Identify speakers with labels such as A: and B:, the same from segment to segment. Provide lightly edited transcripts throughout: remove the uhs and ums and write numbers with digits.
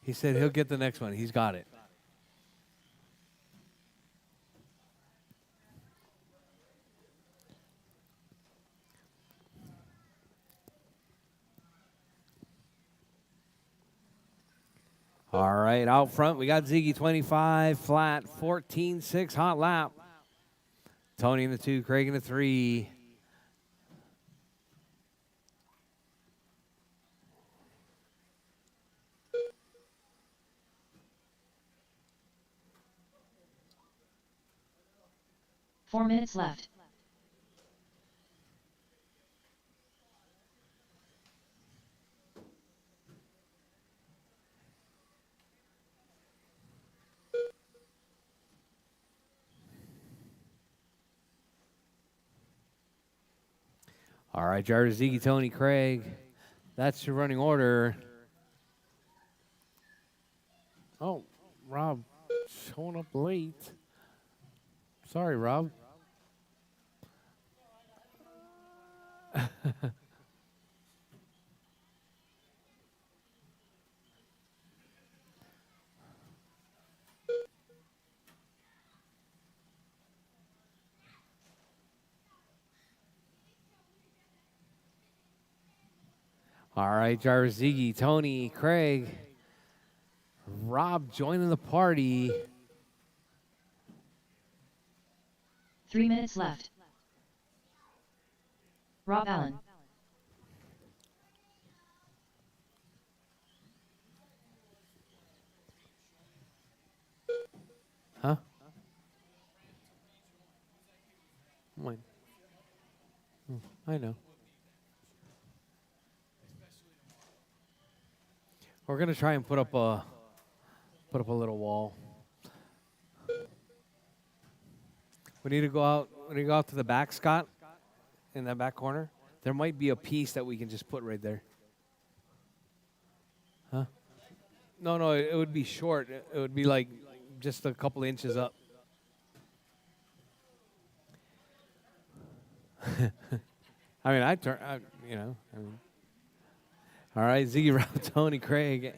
A: He said he'll get the next one. He's got it. All right, out front, we got Ziggy 25, flat, 14-6, hot lap. Tony in the 2, Craig in the 3.
B: Four minutes left.
A: All right, drivers, Ziggy, Tony, Craig. That's your running order. Oh, Rob showing up late. Sorry, Rob. All right, drivers, Ziggy, Tony, Craig. Rob joining the party.
B: 3 minutes left. Rob Allen.
A: Huh? Wait. I know. We're gonna try and put up a little wall. We need to go out. We need to go out to the back, Scott, in that back corner. There might be a piece that we can just put right there. Huh? No, it would be short. It would be like just a couple inches up. I mean, all right, Ziggy, Rob, Tony, Craig.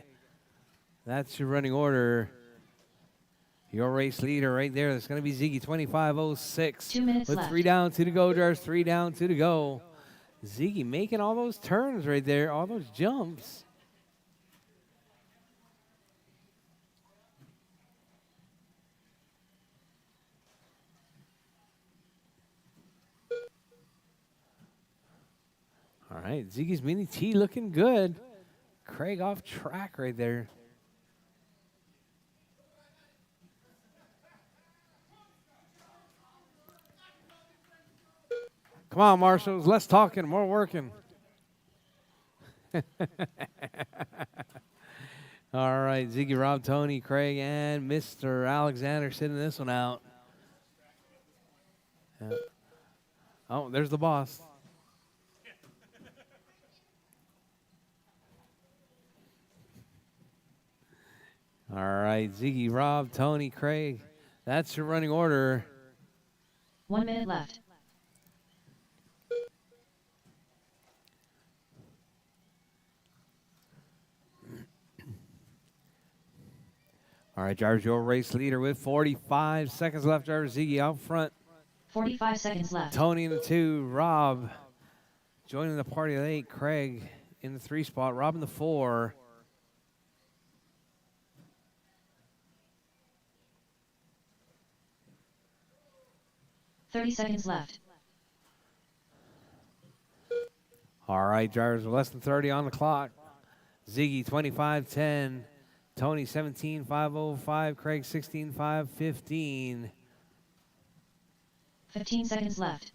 A: That's your running order. Your race leader right there. That's going to be Ziggy 2506.
B: 2 minutes
A: with
B: left.
A: 3 down, 2 to go, drivers. 3 down, 2 to go. Ziggy making all those turns right there, all those jumps. All right, Ziggy's Mini T looking good. Craig off track right there. Come on, Marshals. Less talking, more working. All right, Ziggy, Rob, Tony, Craig, and Mr. Alexander sitting this one out. Oh, there's the boss. All right, Ziggy, Rob, Tony, Craig. That's your running order.
B: 1 minute left.
A: All right, drivers, your race leader with 45 seconds left. Driver Ziggy out front.
B: 45 seconds left.
A: Tony in the 2. Rob joining the party late. Craig in the 3 spot. Rob in the 4.
B: $30 seconds left.
A: All right, drivers, less than 30 on the clock. Ziggy 25-10. Tony 17-505. Craig 16-515.
B: 15 seconds left.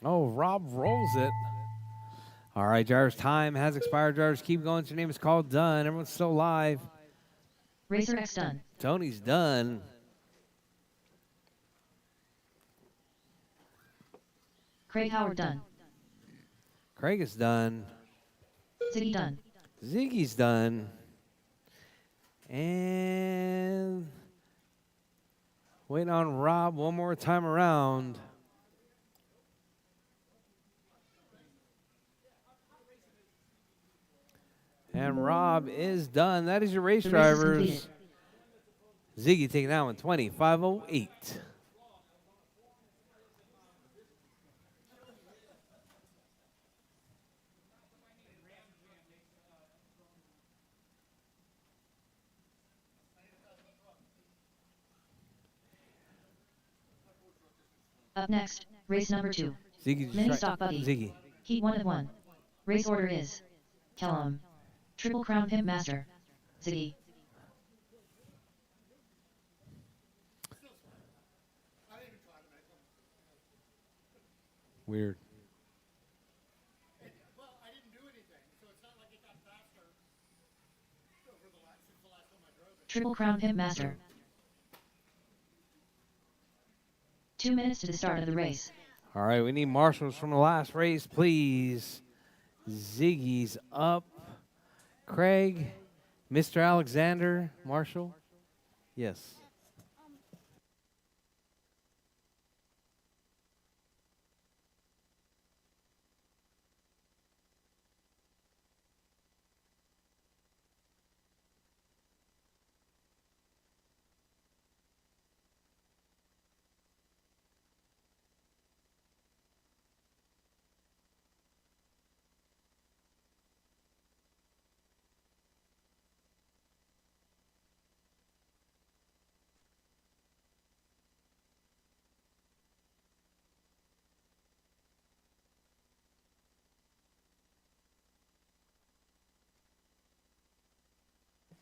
A: Oh, Rob rolls it. All right, drivers, time has expired. Drivers, keep going. Your name is called. Done. Everyone's still live.
B: Rchq done.
A: Tony's done.
B: Craig Howard done.
A: Craig is done.
B: Ziggy done.
A: Ziggy's done. And Waiting on Rob one more time around. And Rob is done. That is your race
B: The race is
A: drivers. Ziggy taking that one, 25:08.
B: Up next, race number 2.
A: Ziggy
B: Mini
A: just
B: stock buggy.
A: Ziggy.
B: Heat 1 of 1. Race order is Kellum. Triple Crown Pimp Master. Ziggy.
A: Weird.
B: Triple Crown Pimp Master. 2 minutes to the start of the race.
A: All right, we need marshals from the last race, please. Ziggy's up. Craig, Mr. Alexander, Marshall. Yes.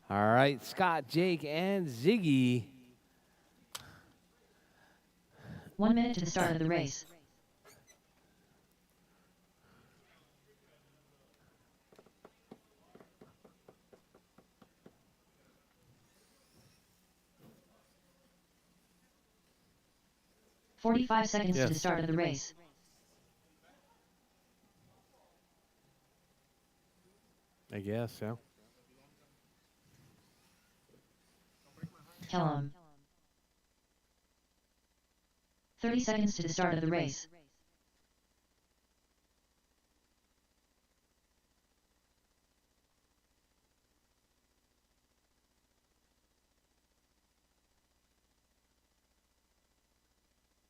A: All right, Scott, Jake, and Ziggy.
B: 1 minute to the start of the race. "45 seconds to the start of the race.
A: I guess so.
B: Kellum. 30 seconds to the start of the race.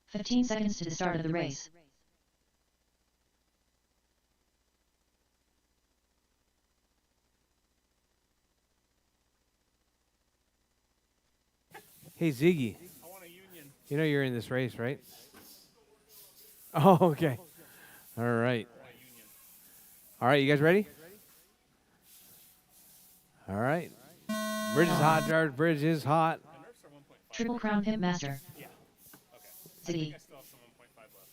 B: "15 seconds to the start of the race.
A: Hey, Ziggy.
C: I want a union.
A: You know you're in this race, right? Oh, okay. All right. All right, you guys ready? All right. Bridge is hot, drivers. Bridge is hot.
B: Triple Crown Pimp Master.
C: Yeah. Okay.
B: Ziggy.
C: I still have some 1.5 left.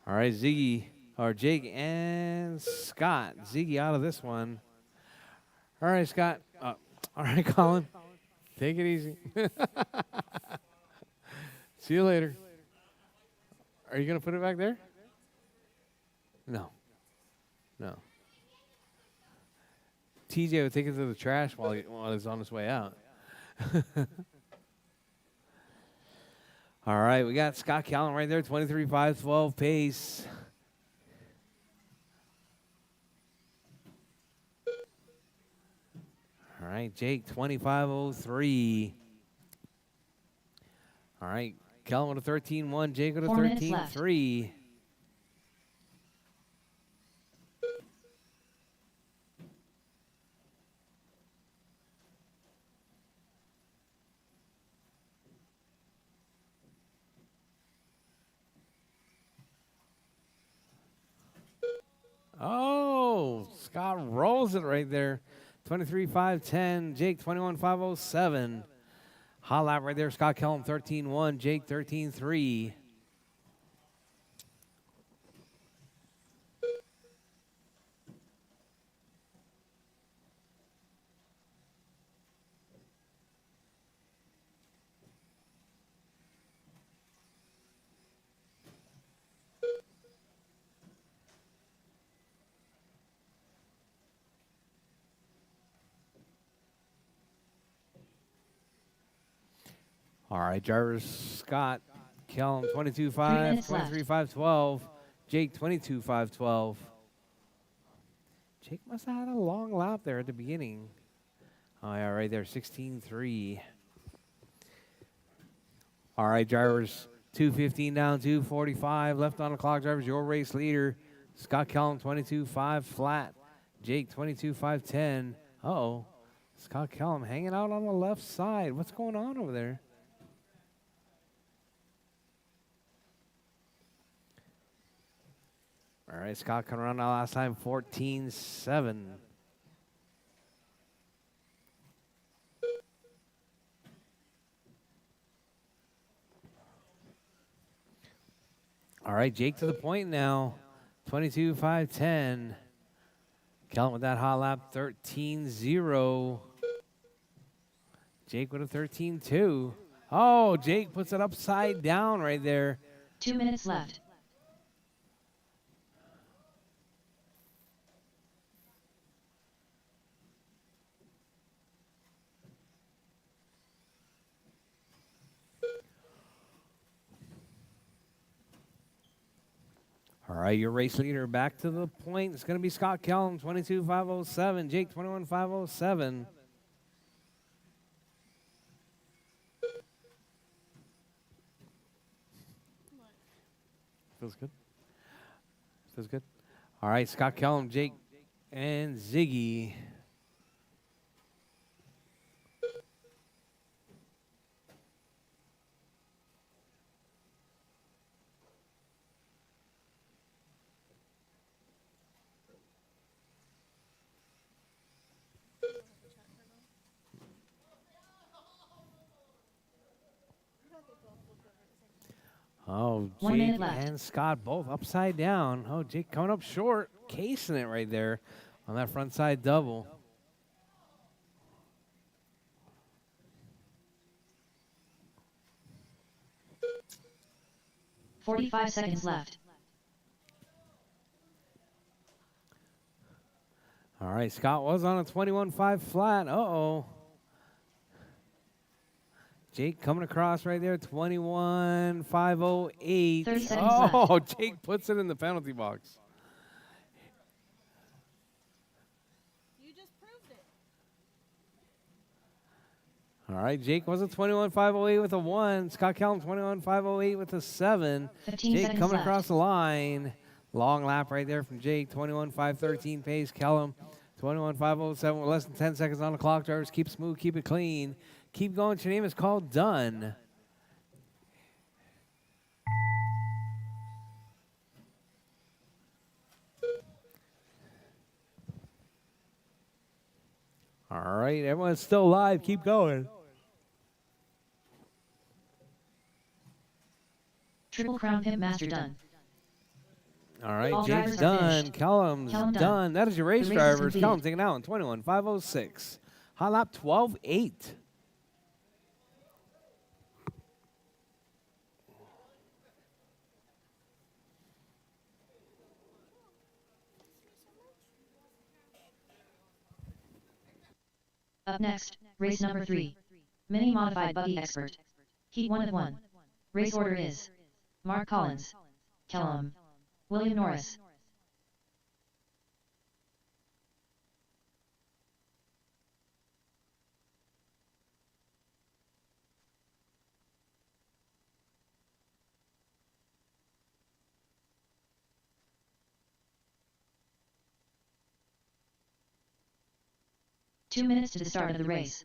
A: All right, Ziggy, or Jake and Scott. Ziggy out of this one. All right, Scott. All right, Colin. Take it easy. See you later. Are you going to put it back there? No. No. TJ would take it to the trash while he's on his way out. All right, we got Scott Callan right there, 23.512 pace. All right, Jake, 25.03. All right, Callan with a 13.1, Jake with a
B: 4 minutes left.
A: 13.3. Oh, Scott rolls it right there. 23.510, Jake 21.507. Hot lap right there, Scott Kellum 13.1, Jake 13.3. All right, drivers Scott, Kellum
B: 3
A: 22.5,
B: minutes left.
A: 23.512, Jake 22.512. Jake must have had a long lap there at the beginning. Oh, yeah, right there, 16.3. All right, drivers 2:15 down, 2:45 left on the clock. Drivers, your race leader, Scott Kellum 22.5 flat, Jake 22.510. Uh-oh, Scott Kellum hanging out on the left side. What's going on over there? All right, Scott coming around now last time, 14.7. All right, Jake to the point now, 22.510. Kellum with that hot lap, 13.0. Jake with a 13.2. Oh, Jake puts it upside down right there.
B: 2 minutes left.
A: All right, your race leader back to the point. It's going to be Scott Kellum, 22.507. Jake, 21.507. Feels good. Feels good. All right, Scott Kellum, Jake, and Ziggy. Oh,
B: 1
A: Jake
B: minute left.
A: and Scott both upside down. Oh, Jake coming up short, casing it right there on that front side double.
B: Forty-five seconds left.
A: All right, Scott was on a 21.5 flat. Uh-oh. Jake coming across right there, 21.508.
B: 30 seconds
A: Oh, Jake puts it in the penalty box.
D: You just proved it.
A: All right, Jake was a 21.508 with a 1. Scott Kellum, 21.508 with a 7.
B: 15
A: Jake
B: seconds
A: coming
B: left.
A: across the line. Long lap right there from Jake, 21.513 pace. Kellum, 21.507 with less than 10 seconds on the clock. Drivers, keep smooth, keep it clean. Keep going. Your name is called done. All right, everyone's still live. Keep going.
B: Triple Crown Pimp Master done.
A: All right,
B: All
A: Jake's
B: drivers are
A: done.
B: finished.
A: Kellum's
B: Kellum
A: done.
B: done.
A: That is your race
B: The race is
A: drivers.
B: completed.
A: Kellum taking out in 21.506. Hot lap 12.8.
B: Up next, race number 3. Mini Modified Buggy Expert. Heat 1 of 1. Race order is Mark Collins, Kellum, William Norris. Two minutes to the start of the race.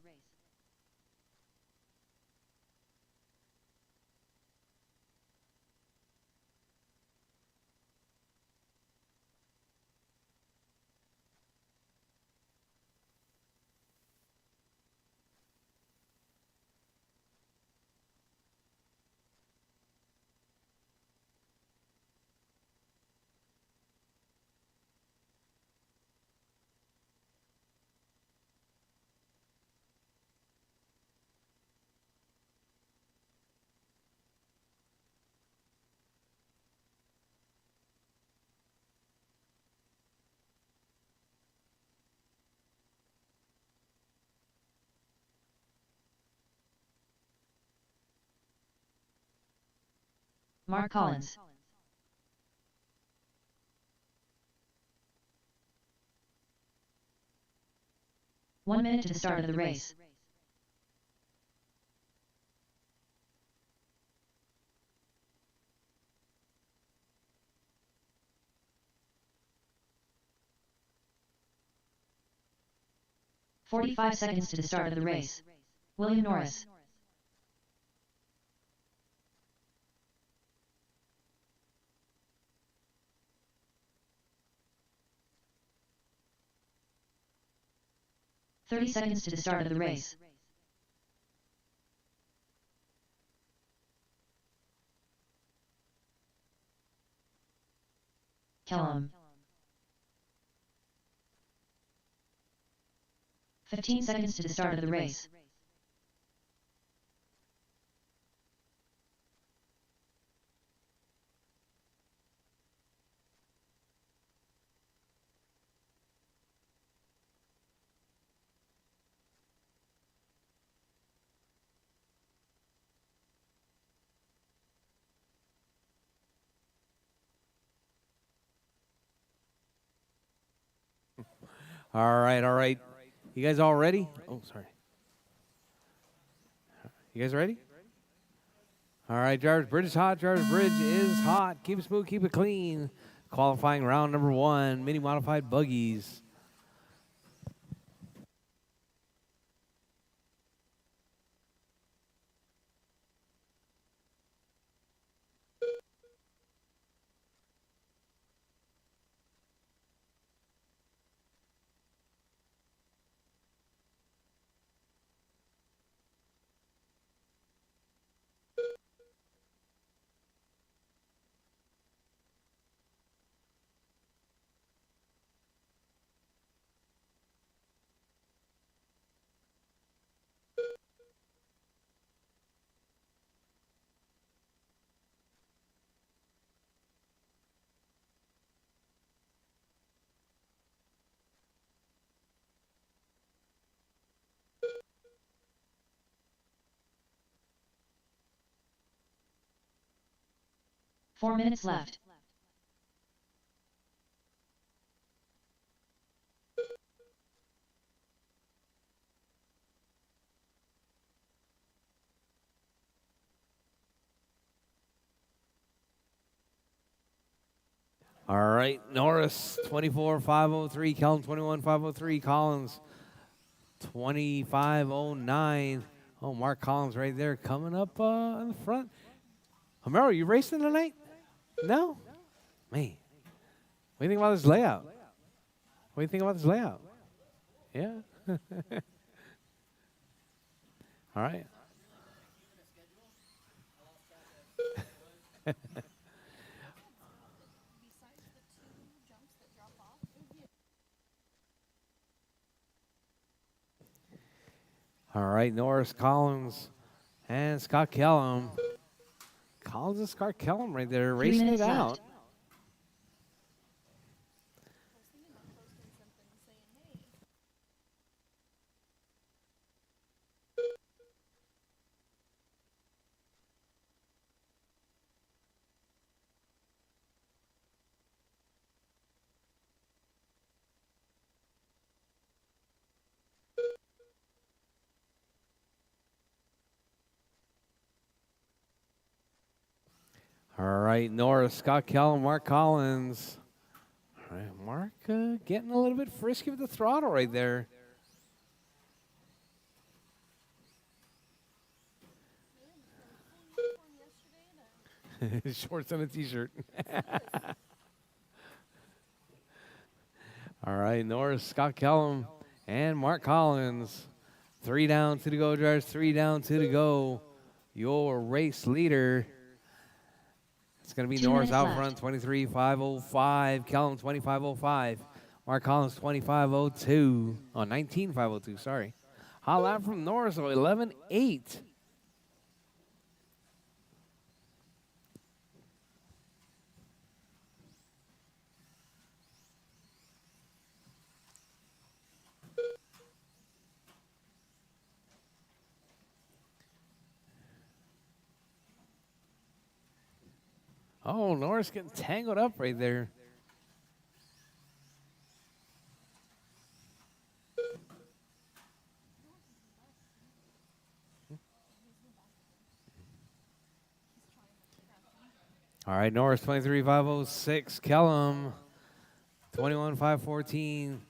B: Mark Collins. One minute to the start of the race. "45 seconds to the start of the race. William Norris. "30 seconds to the start of the race. Kellum. 15 seconds to the start of the race.
A: All right, all right. You guys all ready? Oh, sorry. You guys ready? All right, Jarvis Bridge is hot. Jarvis Bridge is hot. Keep it smooth, keep it clean. Qualifying round number 1, mini modified buggies.
B: Four minutes left.
A: All right, Norris 24,503, Kellum 21,503, Collins 25,09. Oh, Mark Collins right there coming up in the front. Homero, you racing tonight? No? Man. What do you think about this layout? What do you think about this layout? Yeah. All right.
D: Besides the two jumps that drop off,
A: All right, Norris, Collins, and Scott Kellum. Collins and Scott Kellum right there
B: 3
A: racing it
B: minutes
A: out.
B: left.
D: I was thinking about posting something saying, hey,
A: All right, Norris, Scott Kellum, Mark Collins. All right, Mark getting a little bit frisky with the throttle right there.
D: man, from full uniform yesterday to
A: Shorts and a t-shirt. All right, Norris, Scott Kellum, and Mark Collins. 3 down, 2 to go, drivers. 3 down, 2 to go. Your race leader. It's going to be
B: 2
A: Norris
B: minutes
A: out
B: left.
A: front, 23,505. Kellum, 25,05. Mark Collins, 25,02. Oh, 19,502, sorry. Hot lap from Norris, 11,8. Oh, Norris getting tangled up right there. All right, Norris 23,506. Kellum 21,514.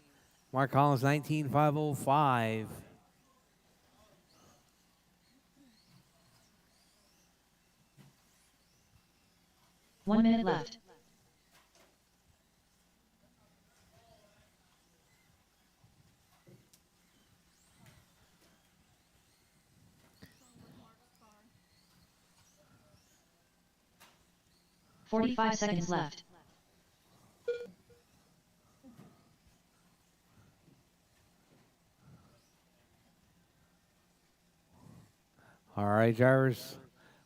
A: Mark Collins 19,505.
B: One minute left.
D: With Mark's car.
B: 45 seconds left.
A: All right, drivers,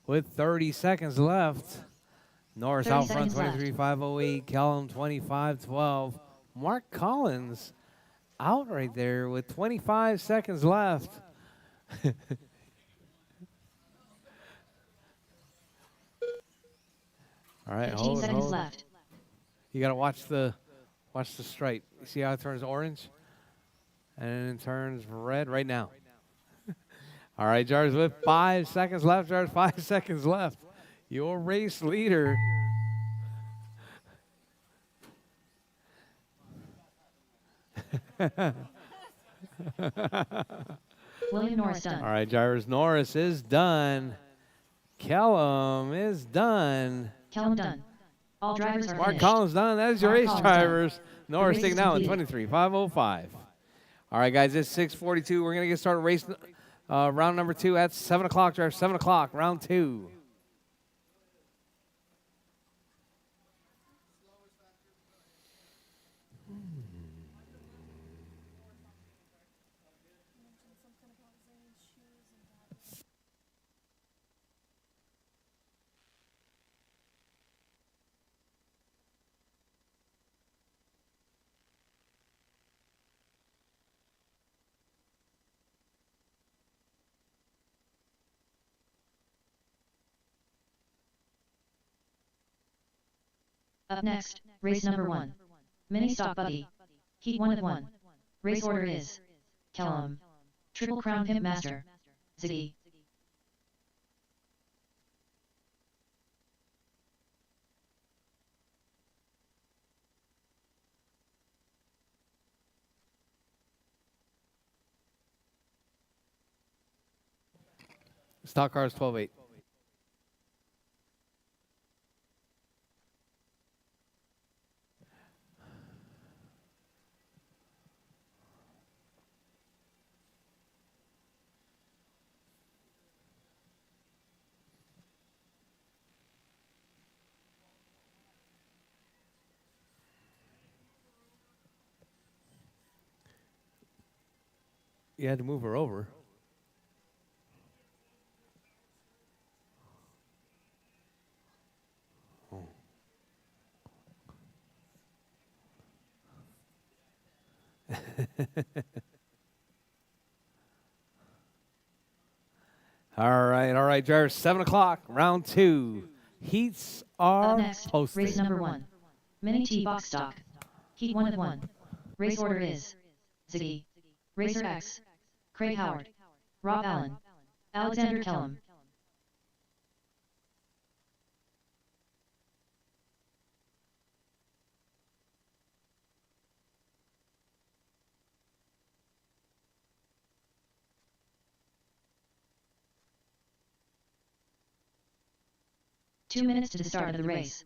A: with 30 seconds left. Norris
B: 30
A: out front,
B: seconds left.
A: 23,508. Kellum, 25,12. Mark Collins out right there with 25 seconds left. All right,
B: 15
A: hold,
B: seconds
A: hold.
B: left.
A: You got to watch the stripe. You see how it turns orange? And then it turns red right now. All right, Jars, with 5 seconds left. Jars, 5 seconds left. Your race leader.
B: William Norris done.
A: All right, Jars, Norris is done. Kellum is done.
B: Kellum done. All drivers are
A: Mark
B: finished.
A: Collins done. That is your
B: Mark
A: race
B: Collins done.
A: drivers. Norris
B: race
A: taking
B: is
A: out in
B: completed.
A: 23,505. All right, guys, it's 6:42. We're going to get started race round number 2 at 7 o'clock, drive 7 o'clock, round 2.
D: Mentioned something about Zane's shoes and that.
B: Up next, race number 1. Mini stock buggy. Heat 1 of 1. Race order is Kellum. Triple Crown Pimp Master. Ziggy.
A: Stock cars 12.8. You had to move her over. All right, drivers. 7 o'clock, round 2. Heats
B: Up
A: are
B: next,
A: posted.
B: race number 1. Mini T box stock. Heat 1 of 1. Race order is Ziggy. Racer X. Craig Howard. Rob Allen. Alexander Kellum. Two minutes to the start of the race.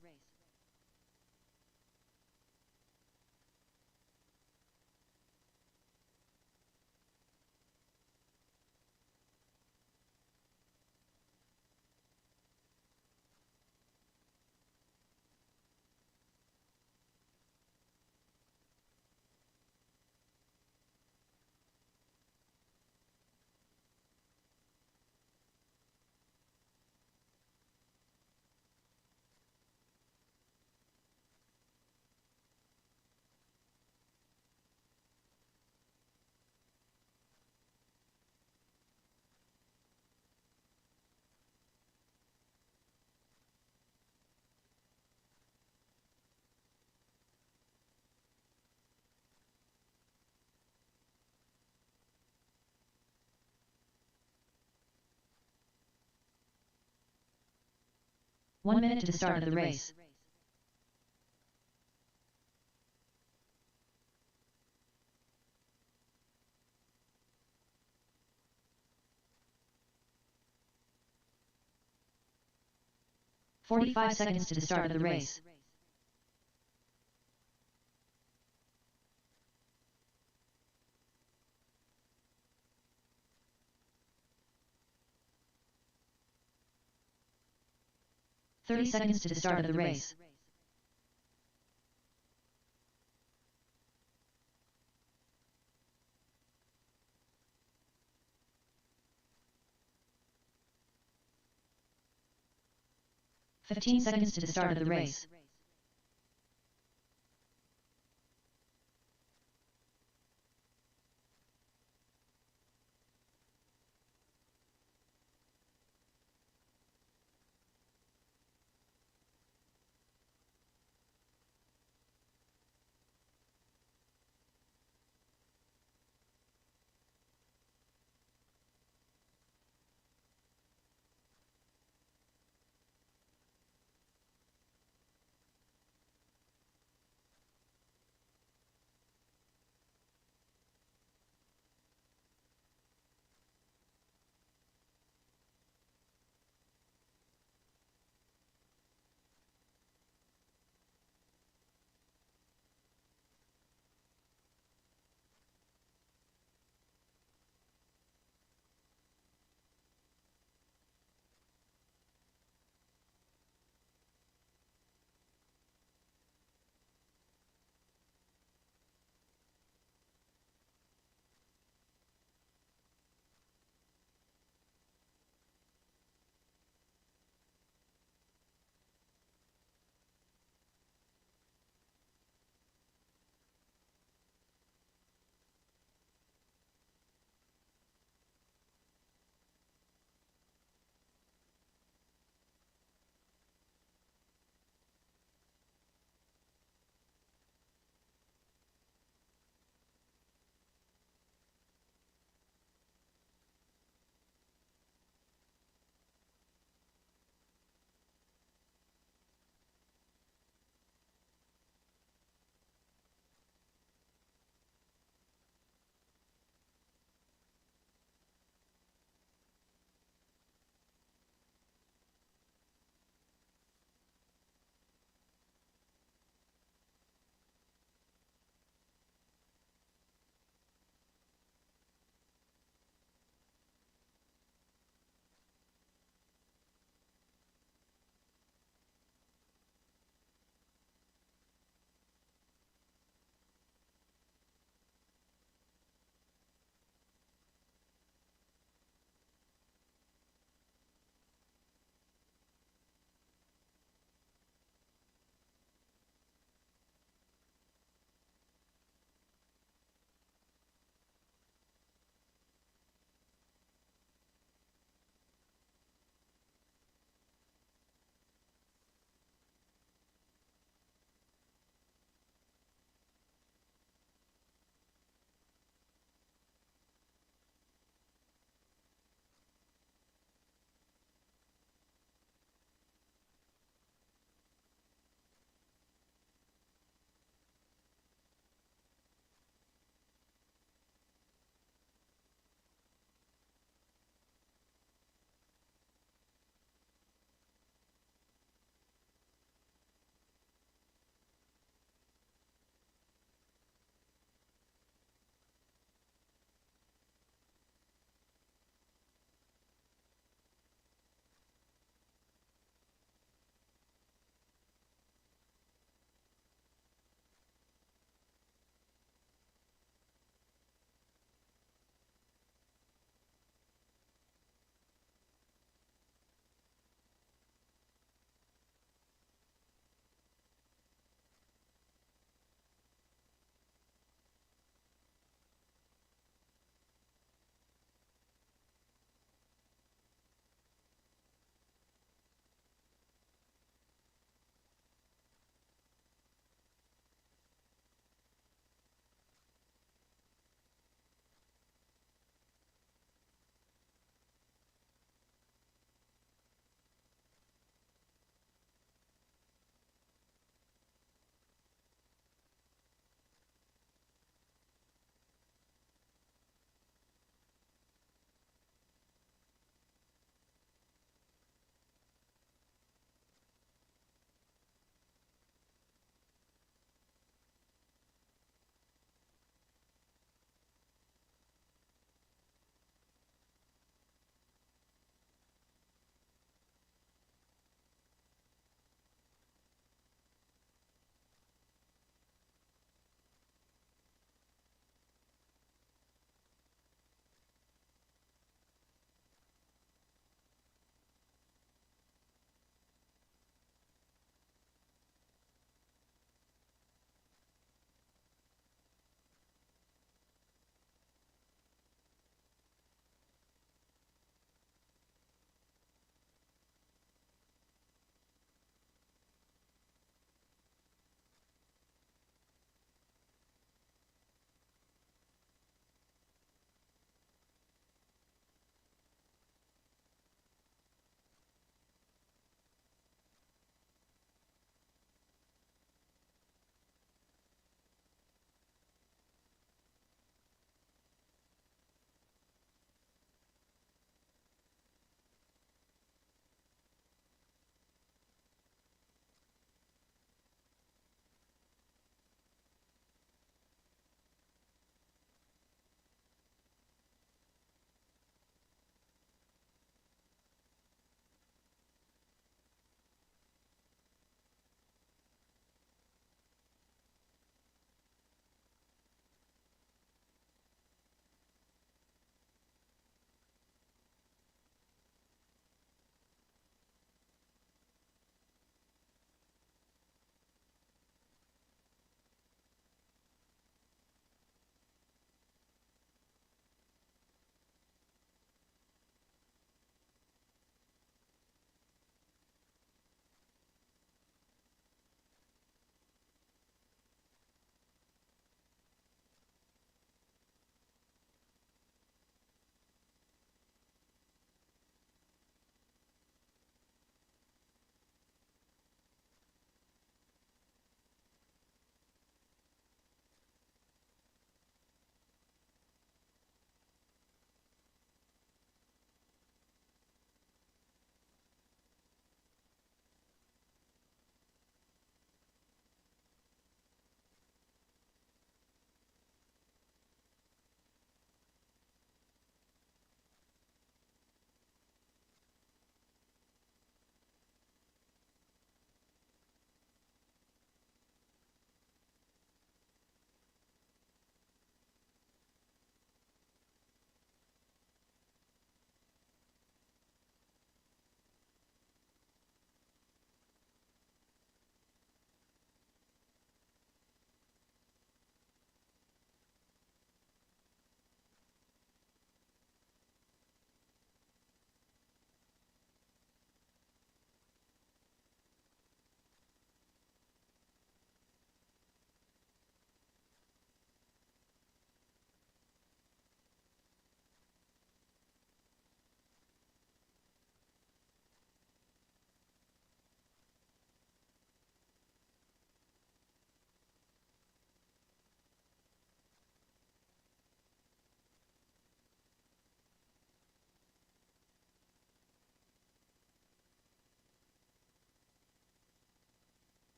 B: 1 minute to the start of the race. "45 seconds to the start of the race. "30 seconds to the start of the race. "15 seconds to the start of the race.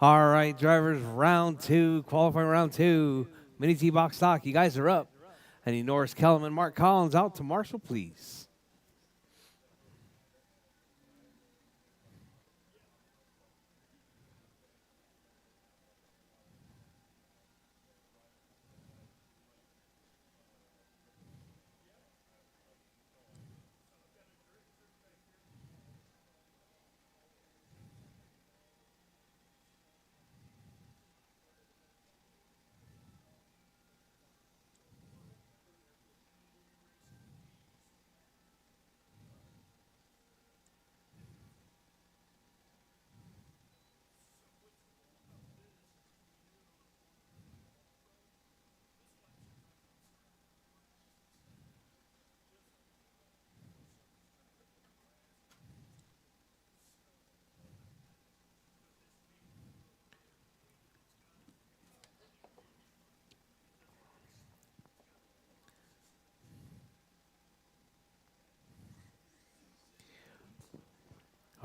A: All right, drivers, round 2, qualifying round 2. Mini T box stock, you guys are up. I need Norris Kellerman, Mark Collins out to Marshall, please.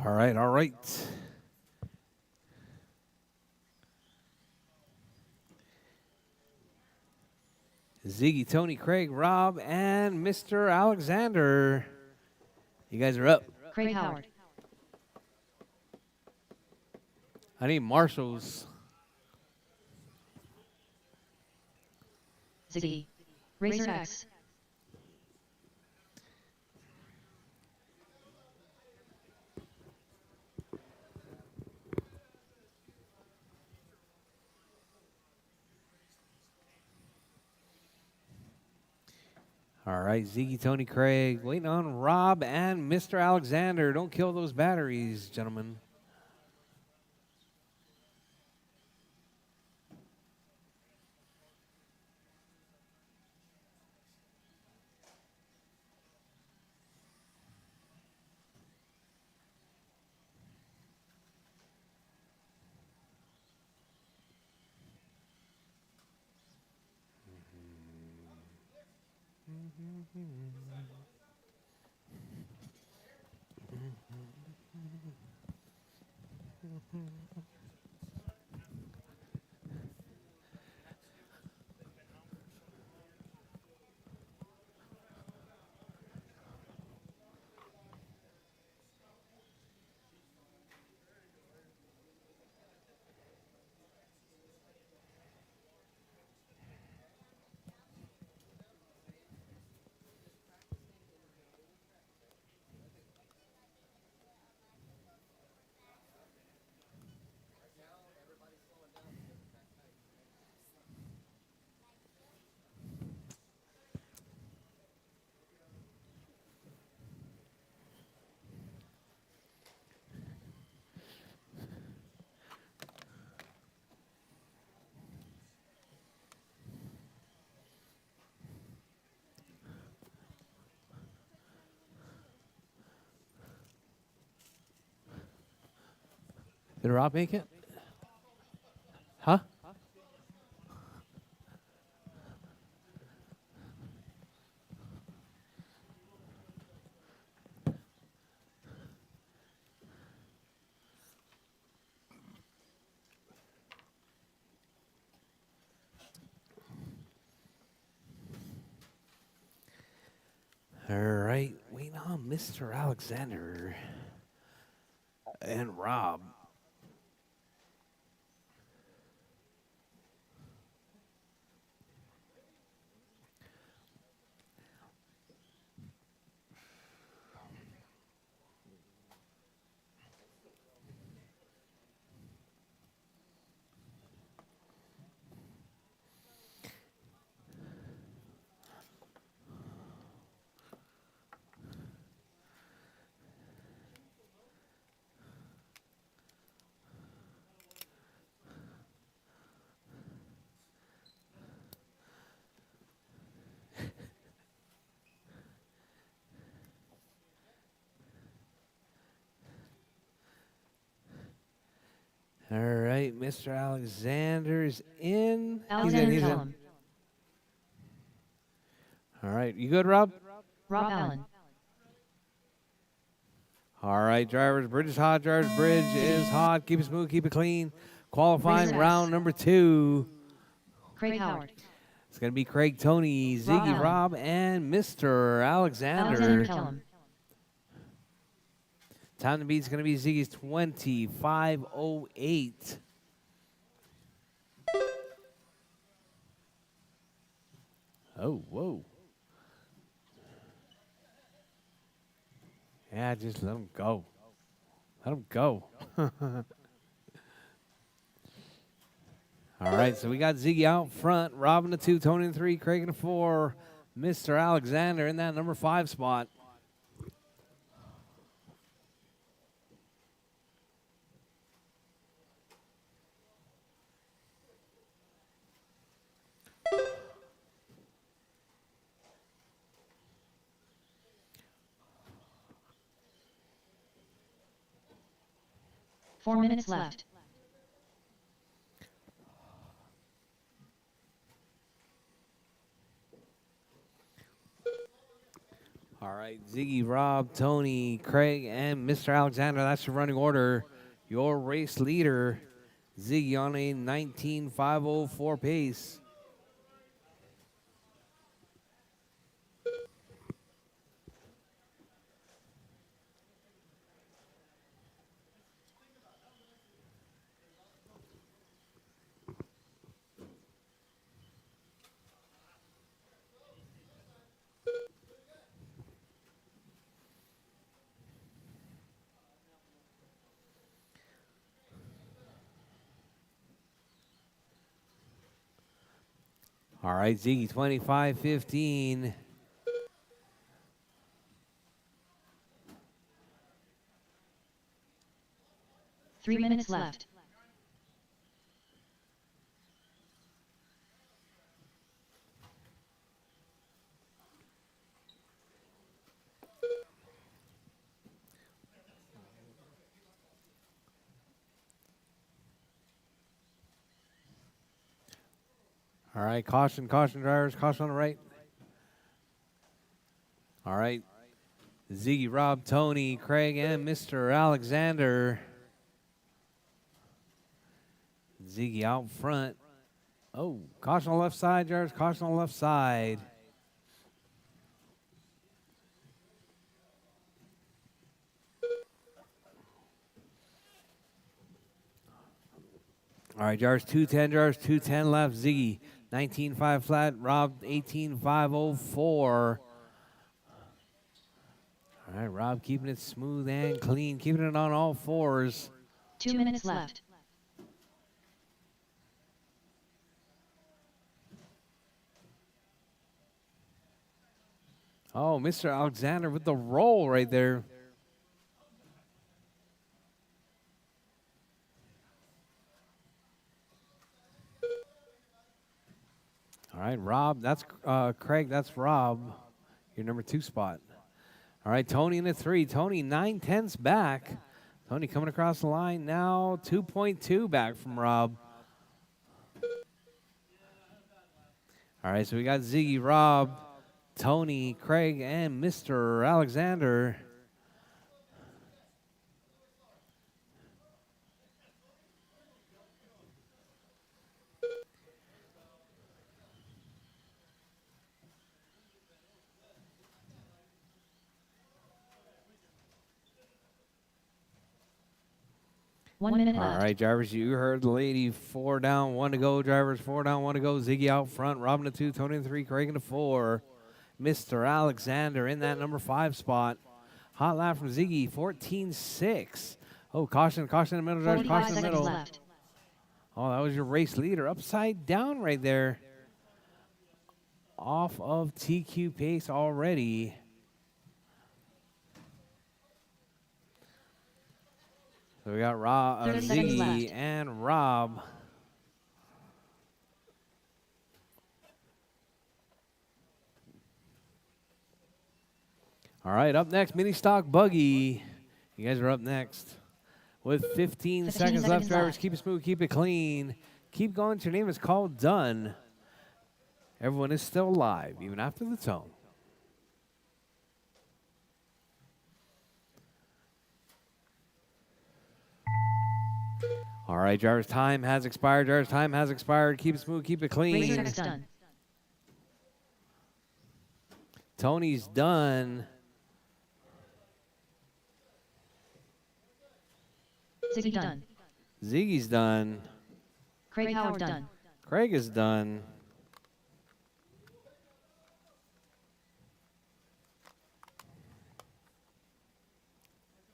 A: All right, all right. Ziggy, Tony, Craig, Rob, and Mr. Alexander. You guys are up.
B: Craig Howard.
A: I need Marshalls.
B: Ziggy. Racer X.
A: All right, Ziggy, Tony, Craig. Waiting on Rob and Mr. Alexander. Don't kill those batteries, gentlemen. Did Rob make it? Huh? All right, waiting on Mr. Alexander and Rob. All right, Mr. Alexander's in.
B: Alexander
A: He's in.
B: Kellum.
A: All right, you good, Rob?
B: Rob Allen.
A: All right, drivers, bridge is hot. Drivers, bridge is hot. Keep it smooth, keep it clean. Qualifying
B: Racer
A: round
B: X.
A: number 2.
B: Craig Howard.
A: It's going to be Craig, Tony, Ziggy,
B: Allen.
A: Rob, and Mr.
B: Alexander
A: Alexander.
B: Kellum.
A: Time to beat is going to be Ziggy's 25:08. Oh, whoa. Yeah, just let him go. Let him go. All right, so we got Ziggy out front, Rob in the 2, Tony in the 3, Craig in the 4, Mr. Alexander in that number 5 spot.
B: Four minutes left.
A: All right, Ziggy, Rob, Tony, Craig, and Mr. Alexander. That's your running order. Your race leader, Ziggy, on a 19.504 pace. All right, Ziggy, 25:15.
B: Three minutes left.
A: All right, caution, caution, drivers, caution on the right. All right, Ziggy, Rob, Tony, Craig, and Mr. Alexander. Ziggy out front. Oh, caution on the left side, drivers, caution on the left side. All right, Jars 210, Jars 210 left. Ziggy 19.5 flat. Rob 18.504. All right, Rob keeping it smooth and clean, keeping it on all fours.
B: 2 minutes left.
A: Oh, Mr. Alexander with the roll right there. All right, Rob, that's Craig, that's Rob, your number 2 spot. All right, Tony in the 3. Tony 9/10ths back. Tony coming across the line now, 2.2 back from Rob. All right, so we got Ziggy, Rob, Tony, Craig, and Mr. Alexander.
B: One minute
A: All
B: left.
A: right, drivers, you heard the lady. 4 down, 1 to go. Drivers, 4 down, 1 to go. Ziggy out front. Robin to 2, Tony to 3, Craig to 4. Mr. Alexander in that number 5 spot. Hot lap from Ziggy, 14.6. Oh, caution, caution in the middle, drivers,
B: 45
A: caution in the
B: seconds
A: middle.
B: left.
A: Oh, that was your race leader. Upside down right there. Off of TQ pace already. So we got
B: 30 seconds
A: Ziggy
B: left.
A: and Rob. All right, up next, mini stock buggy. You guys are up next. With 15 seconds left,
B: seconds
A: drivers,
B: left.
A: keep it smooth, keep it clean. Keep going till your name is called done. Everyone is still alive, even after the tone. All right, driver's time has expired. Driver's time has expired. Keep it smooth. Keep it
B: Racer
A: clean.
B: X done.
A: Tony's done.
B: Ziggy done.
A: Ziggy's done.
B: Craig Howard done.
A: Craig is done.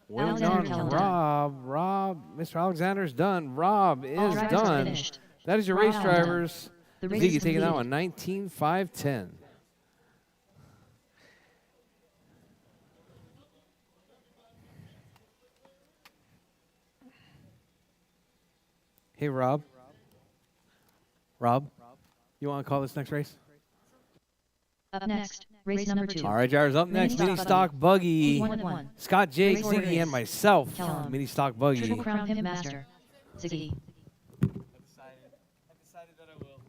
A: Waiting
B: Alexander
A: on
B: Kellum
A: Rob. Mr. Alexander's done. Rob is
B: All drivers are
A: done.
B: finished.
A: That is your
B: Rob
A: race
B: Allen done.
A: drivers.
B: The race
A: Ziggy
B: is
A: taking that
B: completed.
A: one. 19-5-10. Hey, Rob. Rob, you want to call this next race?
B: Up next, race number 2.
A: All right, drivers. Up next,
B: Mini
A: mini
B: stock
A: stock buggy.
B: 1 and 1.
A: Scott, Jake,
B: Race order
A: Ziggy,
B: is
A: and myself.
B: Kellum.
A: Mini stock buggy.
B: Triple Crown Pimp Master. Ziggy.
C: I decided that I will.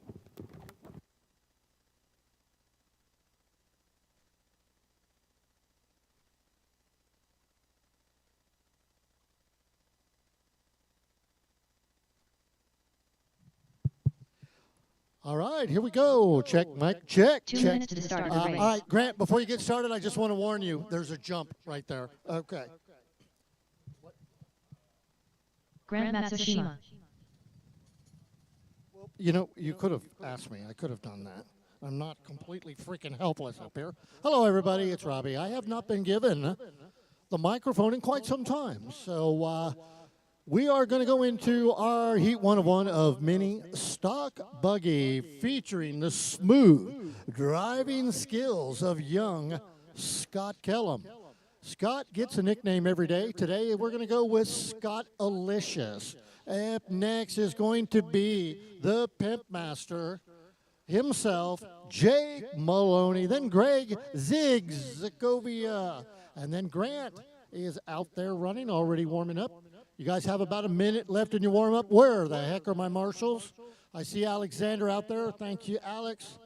E: All right, here we go. Check, mic, check,
B: 2
E: check.
B: minutes to the start of the race.
E: All right, Grant, before you get started, I just want to warn you, there's a jump right there. Okay.
B: Grant Matsushima.
E: You know, you could have asked me. I could have done that. I'm not completely freaking helpless up here. Hello, everybody. It's Robbie. I have not been given the microphone in quite some time. So we are going to go into our Heat 101 of Mini Stock Buggy, featuring the smooth driving skills of young Scott Kellum. Scott gets a nickname every day. Today, we're going to go with Scott Alicious. Up next is going to be the Pimp Master himself, Jake Maloney, then Greg Zigzacovia, and then Grant is out there running, already warming up. You guys have about a minute left in your warm-up. Where the heck are my marshals? I see Alexander out there. Thank you, Alex.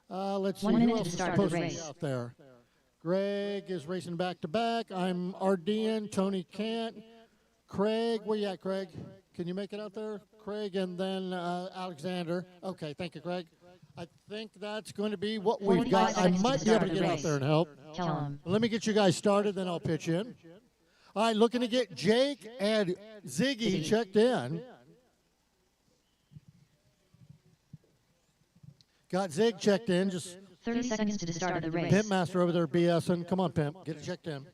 E: Let's see
B: 1
E: who
B: minute
E: else
B: to
E: is
B: start the
E: supposed to be
B: race.
E: out there. Greg is racing back-to-back. I'm Ardean. Tony can't. Craig, where you at, Craig? Can you make it out there? Craig and then Alexander. Okay, thank you, Craig. I think that's going to be what we've
B: 45
E: got. I
B: seconds to
E: might
B: the
E: be able
B: start
E: to
B: of the
E: get out
B: race.
E: there and help.
B: Kellum.
E: Let me get you guys started, then I'll pitch in. All right, looking to get Jake and Ziggy checked in. Got Zig checked in. Just
B: 30 seconds to the start of the race.
E: Pimp Master over there BSing. Come on, Pimp. Get it checked in.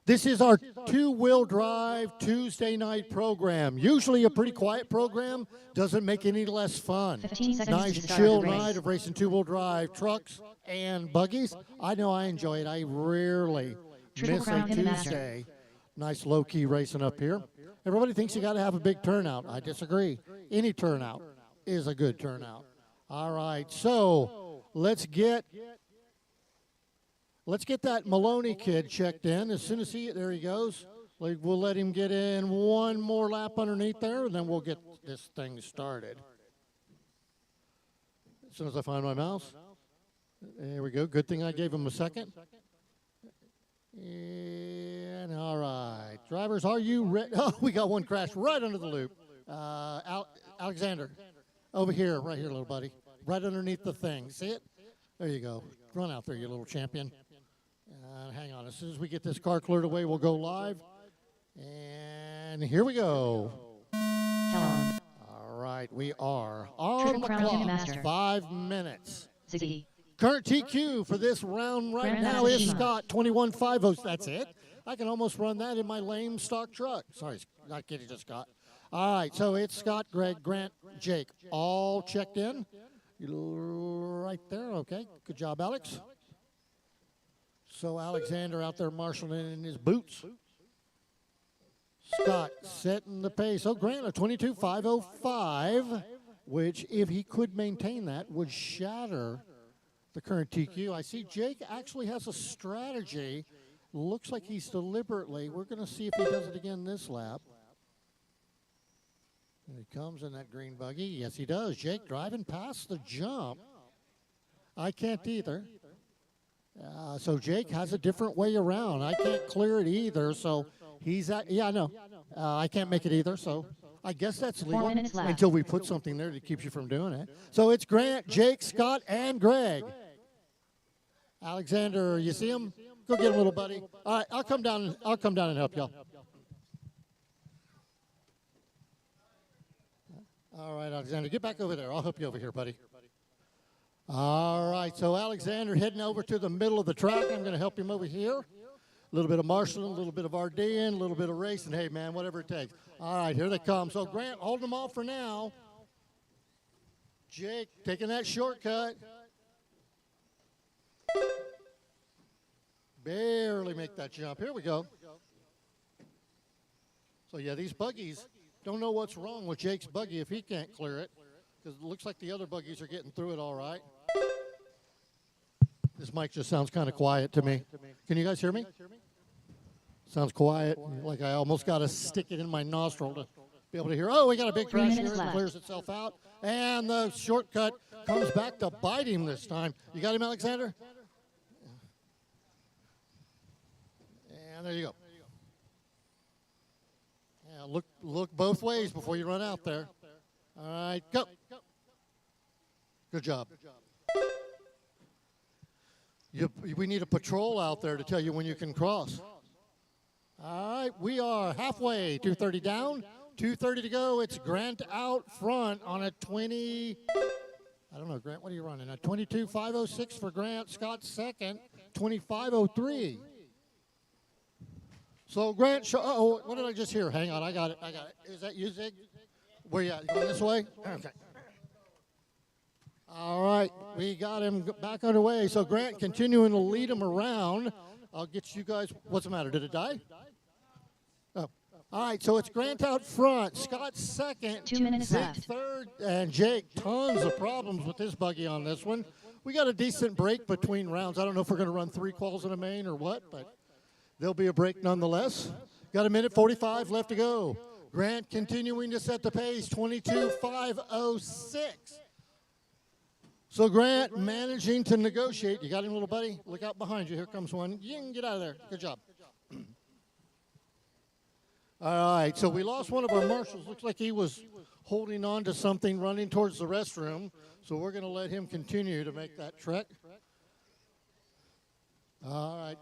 E: This is our two-wheel drive Tuesday night program. Usually a pretty quiet program. Doesn't make any less fun.
B: 15 seconds
E: Nice
B: to the start
E: chill
B: of the race.
E: night of racing two-wheel drive trucks and buggies. I know I enjoy it. I rarely
B: Triple
E: miss a
B: Crown Pimp Master.
E: Tuesday. Nice low-key racing up here. Everybody thinks you got to have a big turnout. I disagree. Any turnout is a good turnout. All right, so let's get that Maloney kid checked in. As soon as there he goes. We'll let him get in one more lap underneath there, and then we'll get this thing started. As soon as I find my mouse. There we go. Good thing I gave him a second. And all right. Drivers, are you ready? Oh, we got one crash right under the loop. Alexander, over here, right here, little buddy. Right underneath the thing. See it? There you go. Run out there, you little champion. Hang on. As soon as we get this car cleared away, we'll go live. And here we go.
B: Kellum.
E: All right, we are on
B: Triple
E: the
B: Crown Pimp
E: clock.
B: Master.
E: 5 minutes.
B: Ziggy.
E: Current TQ for this round right
B: Grant
E: now is
B: Matsushima.
E: Scott 2150. That's it. I can almost run that in my lame stock truck. Sorry, not kidding, just Scott. All right, so it's Scott, Greg, Grant, Jake, all checked in. Right there. Okay, good job, Alex. So Alexander out there marshaling in his boots. Scott setting the pace. Oh, Grant, a 22.505, which if he could maintain that would shatter the current TQ. I see Jake actually has a strategy. Looks like he's deliberately. We're going to see if he does it again this lap. Here he comes in that green buggy. Yes, he does. Jake driving past the jump. I can't either. So Jake has a different way around. I can't clear it either, so He's at, yeah, I know. I can't make it either, so I guess that's
B: 4
E: legal
B: minutes left.
E: until we put something there that keeps you from doing it. So it's Grant, Jake, Scott, and Greg. Alexander, you see him? Go get him, little buddy. All right, I'll come down and help y'all. All right, Alexander, get back over there. I'll help you over here, buddy. All right, so Alexander heading over to the middle of the track. I'm going to help him over here. A little bit of marshalling, a little bit of RDing, a little bit of racing. Hey, man, whatever it takes. All right, here they come. So Grant, hold them off for now. Jake taking that shortcut. Barely make that jump. Here we go. So, yeah, these buggies, don't know what's wrong with Jake's buggy if he can't clear it, because it looks like the other buggies are getting through it all right. This mic just sounds kind of quiet to me. Can you guys hear me? Sounds quiet, like I almost got to stick it in my nostril to be able to hear. Oh, we got a big
B: 3
E: crash
B: minutes
E: here. It
B: left.
E: clears itself out. And the shortcut comes back to bite him this time. You got him, Alexander? And there you go. Yeah, look both ways before you run out there. All right, go. Good job. We need a patrol out there to tell you when you can cross. All right, we are halfway. 2:30 down, 2:30 to go. It's Grant out front on a 20. I don't know, Grant, what are you running? A 22.506 for Grant. Scott second, 25.03. So Grant, oh, what did I just hear? Hang on, I got it. Is that you, Zig? Where you at? You going this way? Okay. All right, we got him back underway. So Grant continuing to lead him around. I'll get you guys. What's the matter? Did it die? Oh. All right, so it's Grant out front. Scott second.
B: 2 minutes
E: Zig
B: left.
E: third. And Jake, tons of problems with his buggy on this one. We got a decent break between rounds. I don't know if we're going to run 3 quals in a main or what, but there'll be a break nonetheless. Got a minute 45 left to go. Grant continuing to set the pace, 22.506. So Grant managing to negotiate. You got him, little buddy? Look out behind you. Here comes one. You can get out of there. Good job. All right, so we lost one of our marshals. Looks like he was holding on to something, running towards the restroom. So we're going to let him continue to make that trek. All right.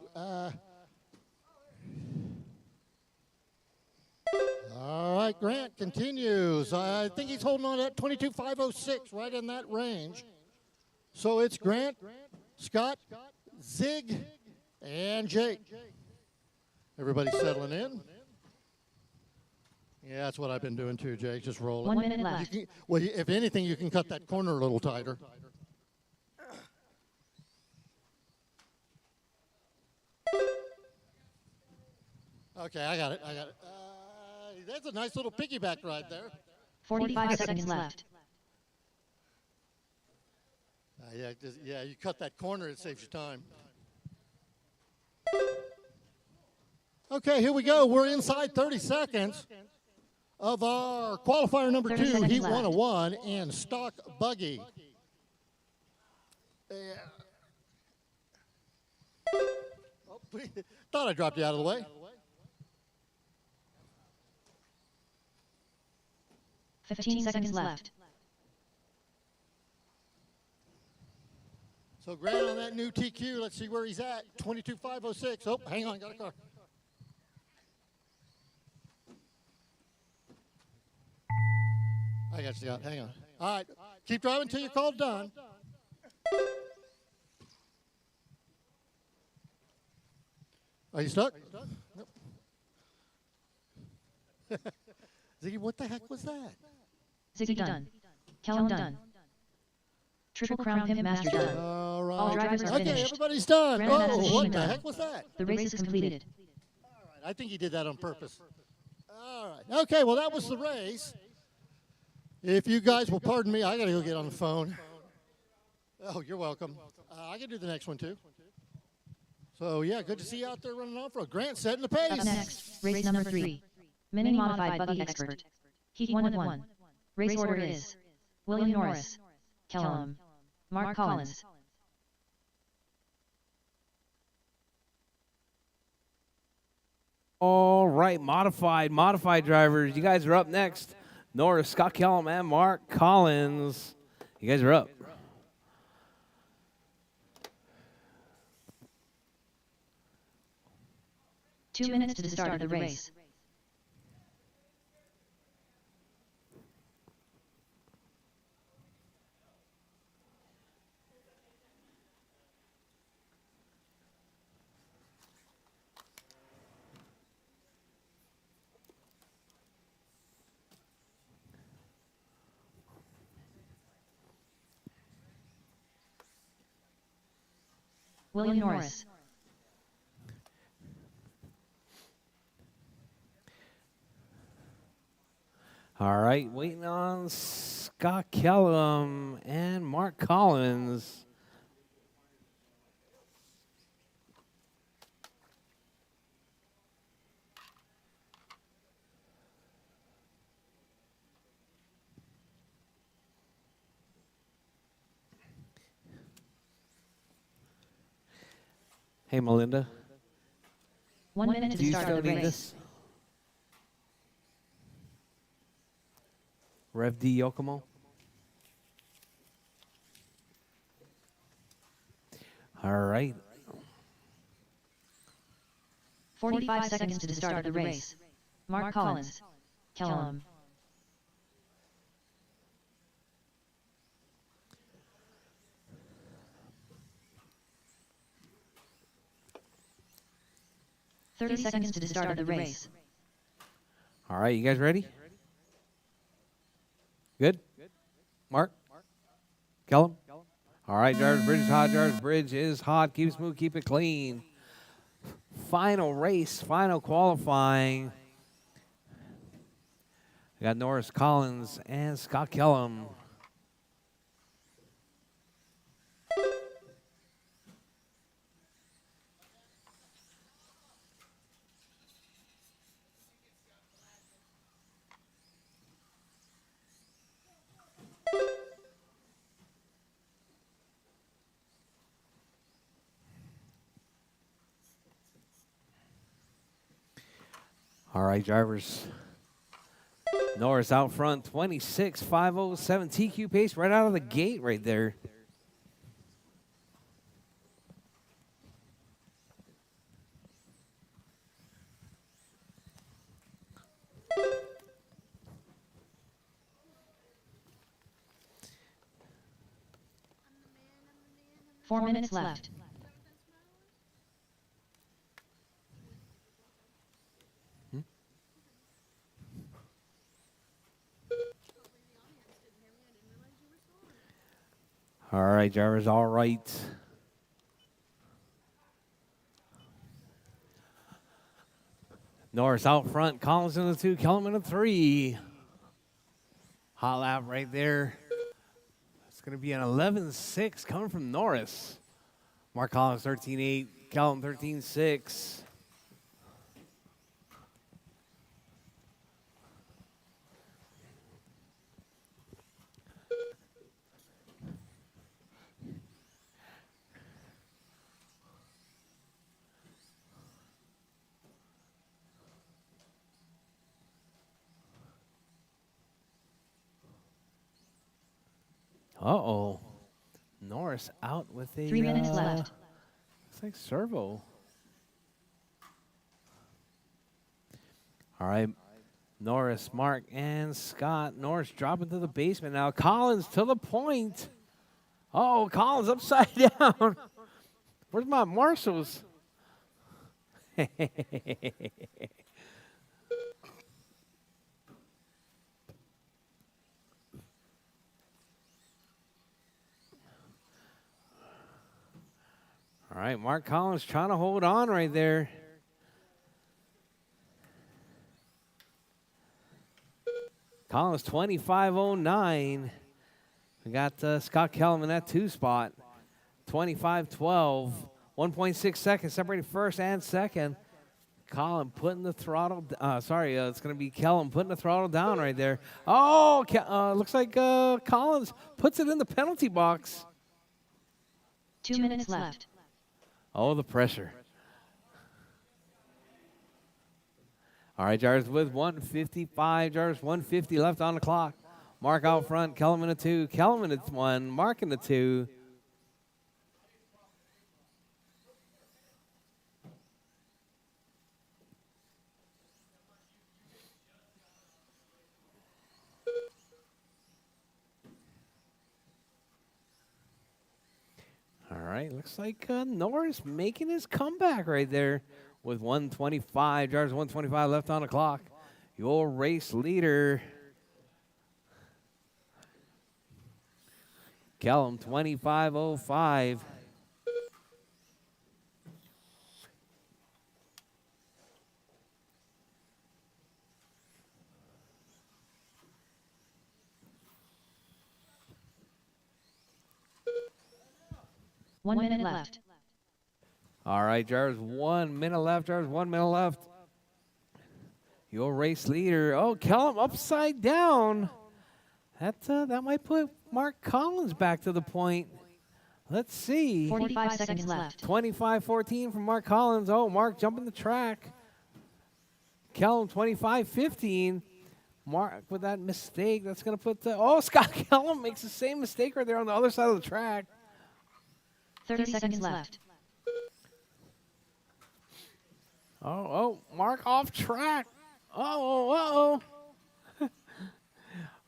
E: All right, Grant continues. I think he's holding on to that 22.506, right in that range. So it's Grant, Scott, Zig, and Jake. Everybody settling in. Yeah, that's what I've been doing too, Jake. Just roll it.
B: 1 minute left.
E: Well, if anything, you can cut that corner a little tighter. Okay, I got it. That's a nice little piggyback ride there.
B: 45 seconds left.
E: Yeah, you cut that corner, it saves you time. Okay, here we go. We're inside 30 seconds of our qualifier number
B: 30
E: 2,
B: seconds
E: Heat
B: left.
E: 101 in stock buggy. Thought I dropped you out of the way.
B: 15 seconds left.
E: So Grant on that new TQ, let's see where he's at. 22.506. Oh, hang on, got a car. I got you, Scott. Hang on. All right, keep driving until you're called done. Are you stuck? Nope. Ziggy, what the heck was that?
B: Ziggy done. Kellum done. Triple Crown Pimp Master done.
E: All right.
B: All drivers are
E: okay,
B: finished.
E: everybody's done.
B: Grand
E: Oh,
B: Master
E: what
B: Machine
E: the
B: done.
E: heck was that?
B: The race is completed.
E: All right, I think he did that on purpose. All right. Okay, well, that was the race. If you guys will pardon me, I got to go get on the phone. Oh, you're welcome. I can do the next one, too. So, yeah, good to see you out there running off-road. Grant setting the pace.
B: Up next, race number 3. Mini Modified Buggy Expert. Heat 1 of 1. Race order is William Norris, Kellum, Mark Collins.
A: All right, modified drivers. You guys are up next. Norris, Scott Kellum, and Mark Collins. You guys are up.
B: Two minutes to the start of the race. William Norris.
A: All right, waiting on Scott Kellum and Mark Collins. Hey, Melinda.
B: 1 minute to
A: Do
B: the
A: you
B: start
A: still
B: of the
A: need
B: race.
A: this? Rev D Yokomo. All right.
B: 45 seconds to the start of the race. Mark Collins. Kellum. "30 seconds to the start of the race.
A: All right, you guys ready? Good? Mark? Kellum? All right, Jarvis Bridge is hot. Jarvis Bridge is hot. Keep it smooth, keep it clean. Final race, final qualifying. We got Norris Collins and Scott Kellum. All right, drivers. Norris out front, 26.507 TQ pace right out of the gate right there.
B: Four minutes left.
A: All right, drivers, all right. Norris out front, Collins in the 2, Kellum in the 3. Hot lap right there. It's going to be an 11.6 coming from Norris. Mark Collins 13.8, Kellum 13.6. Uh-oh. Norris out with a
B: 3 minutes left.
A: looks like servo. All right. Norris, Mark, and Scott. Norris dropping to the basement now. Collins to the point. Oh, Collins upside down. Where's my marshals? All right, Mark Collins trying to hold on right there. Collins 25.09. We got Scott Kellum in that 2 spot. 25.12. 1.6 seconds separating first and second. Collin putting the throttle. It's going to be Kellum putting the throttle down right there. Oh, looks like Collins puts it in the penalty box.
B: 2 minutes left.
A: Oh, the pressure. All right, Jarvis with 155. Jarvis 150 left on the clock. Mark out front. Kellum in a 2. Kellum in a 1. Mark in the 2. All right, looks like Norris making his comeback right there with 125. Jarvis 125 left on the clock. Your race leader, Kellum 25:05.
B: One minute left.
A: All right, Jarvis, 1 minute left. Jarvis, 1 minute left. Your race leader. Oh, Kellum upside down. That might put Mark Collins back to the point. Let's see.
B: 45 seconds left.
A: 25-14 from Mark Collins. Oh, Mark jumping the track. Kellum 25-15. Mark with that mistake. That's going to put the... Oh, Scott Kellum makes the same mistake right there on the other side of the track.
B: 30 seconds left.
A: Oh, Mark off track. Uh-oh. All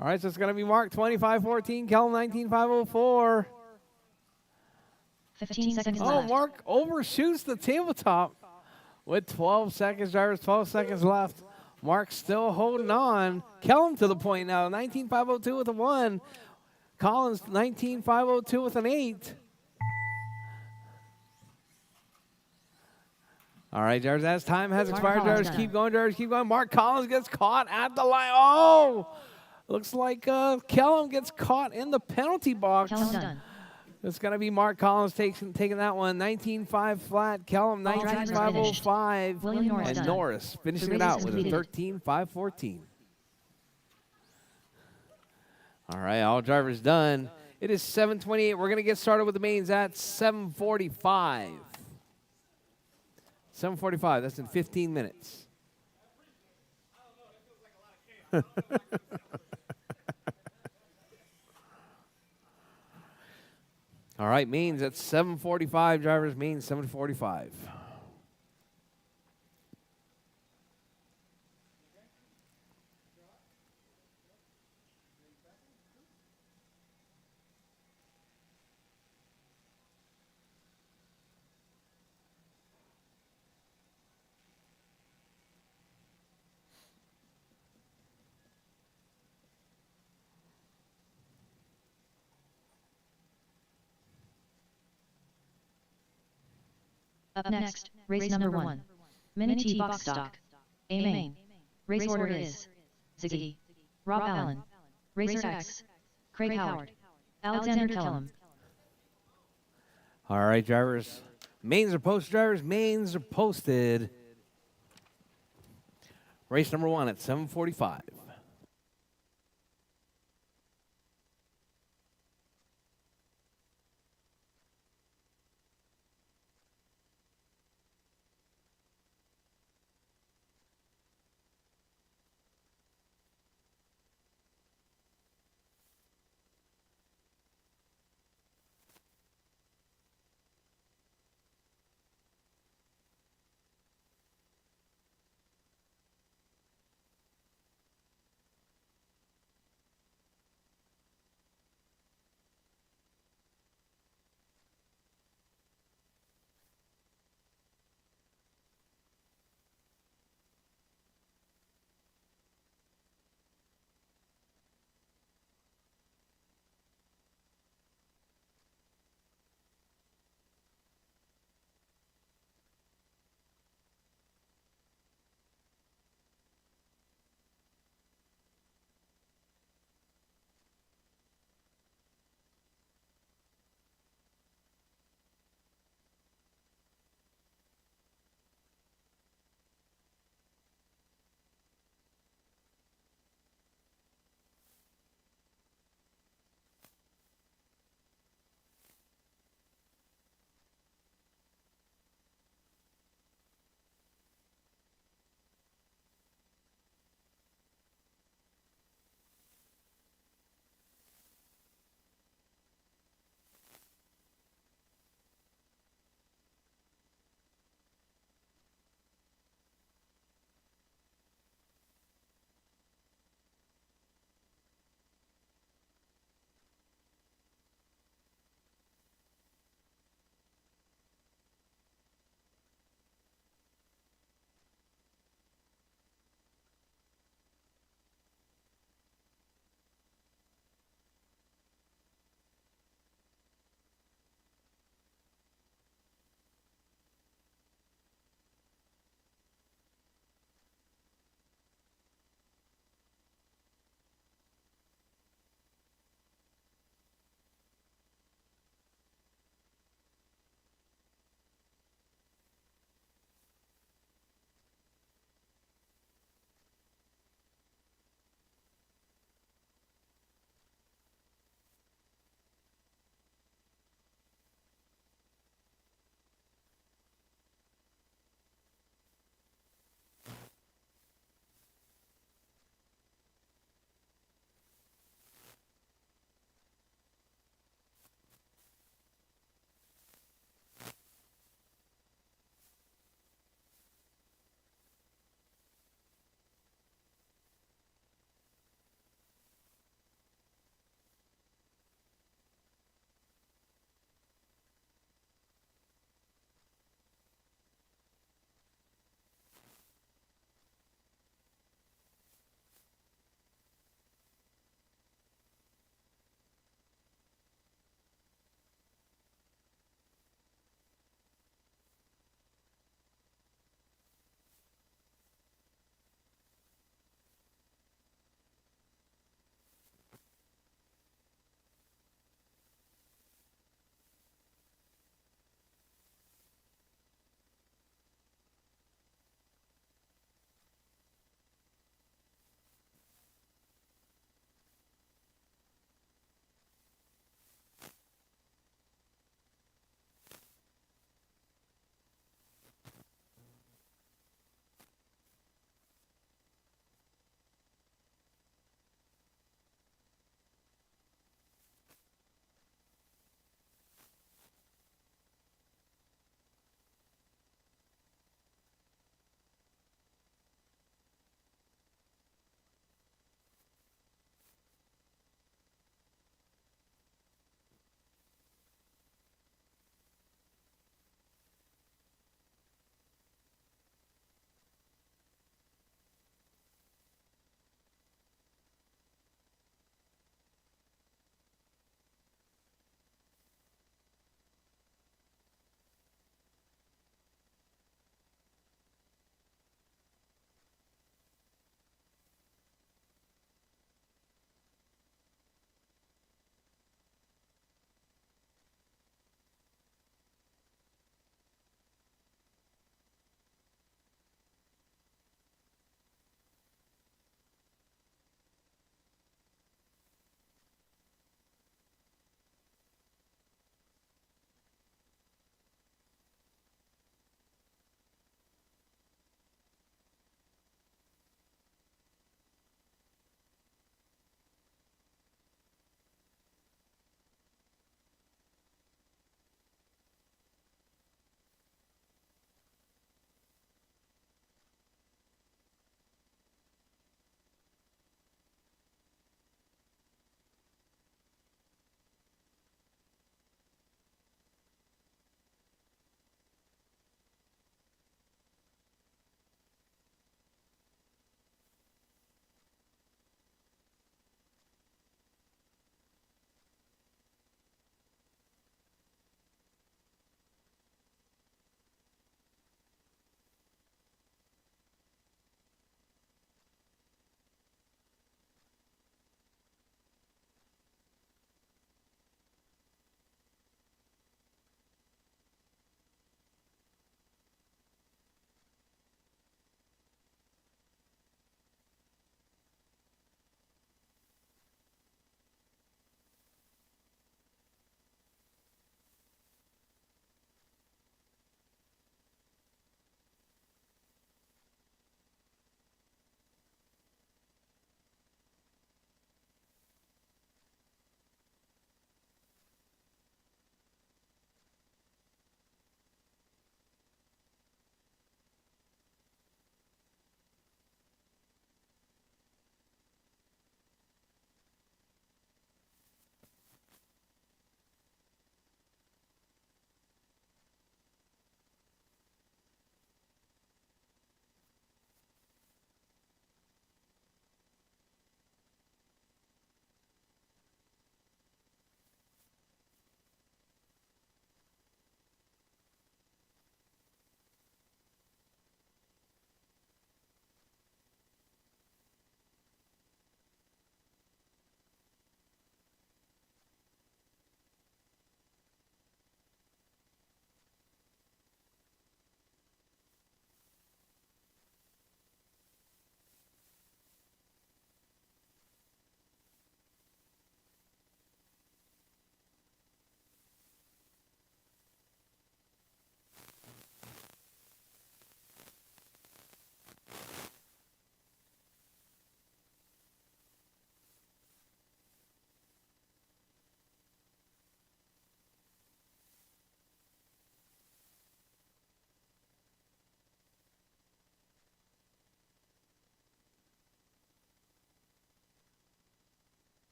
A: right, so it's going to be Mark 25-14, Kellum 19.504.
B: 15 seconds
A: Oh,
B: left.
A: Mark overshoots the tabletop with 12 seconds, drivers, 12 seconds left. Mark still holding on. Kellum to the point now, 19.502 with a 1. Collins 19.502 with an 8. All right, Jarvis, as time has expired, Jarvis, keep going, Jarvis, keep going. Mark Collins gets caught at the line. Oh, looks like Kellum gets caught in the penalty box.
B: Kellum done.
A: It's going to be Mark Collins taking that one. 19.5 flat. Kellum 19.505.
B: William Norris
A: And
B: done.
A: Norris finishing
B: The
A: it
B: race
A: out
B: is
A: with a
B: completed.
A: 13.514. All right, all drivers done. It is 7:28. We're going to get started with the mains at 7:45. 7:45. That's in 15 minutes. All right, mains at 7:45. Drivers, mains 7:45.
B: Up next, race number 1. Mini T box stock. A main. Race order is Ziggy, Rob Allen, Rchq, Craig Howard, Alexander Kellum.
A: All right, drivers. Mains are posted, drivers. Mains are posted. Race number 1 at 7:45.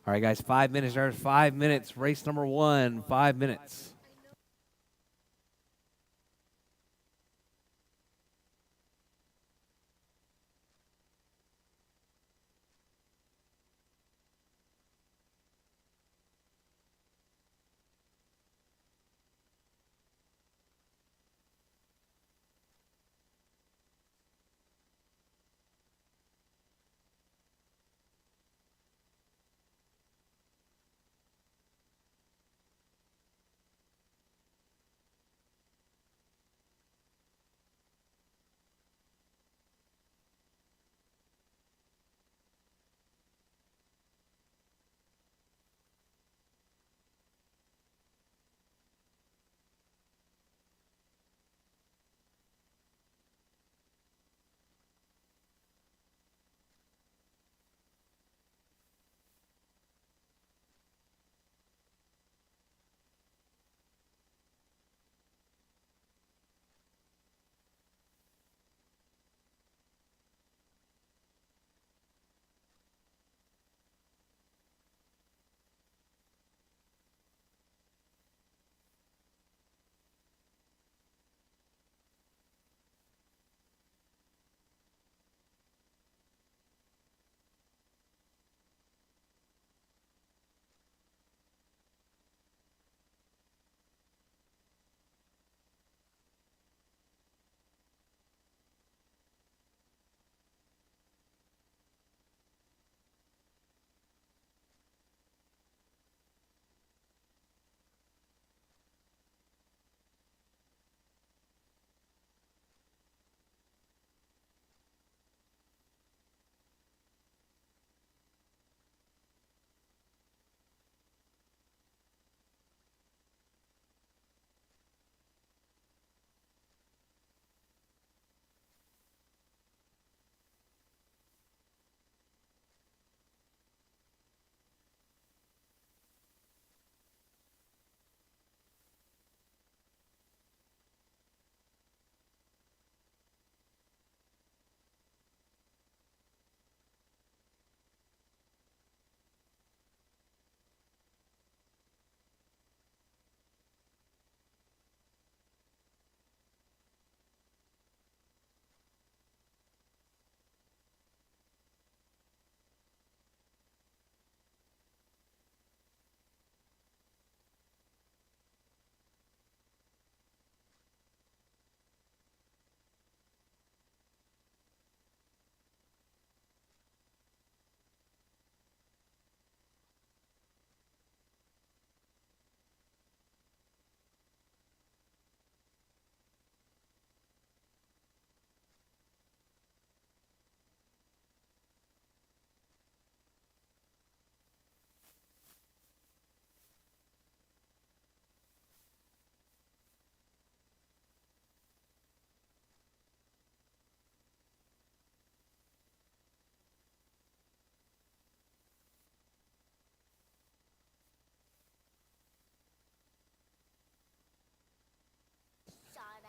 A: All right, guys, 5 minutes. There's 5 minutes. Race number 1, 5 minutes.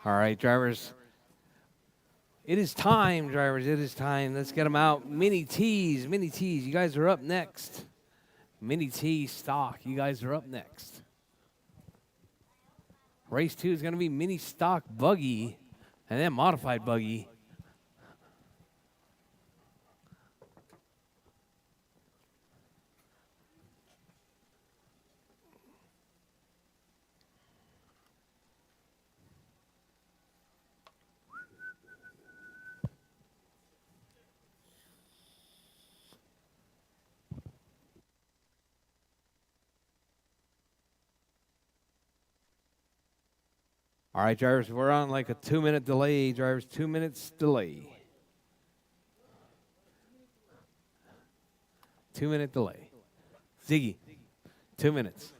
A: All right, drivers. It is time, drivers. It is time. Let's get them out. Mini T's, Mini T's. You guys are up next. Mini T stock. You guys are up next. Race 2 is going to be mini stock buggy and then modified buggy. All right, drivers, we're on like a 2-minute delay, drivers. 2 minutes delay. 2-minute delay. Ziggy, 2 minutes.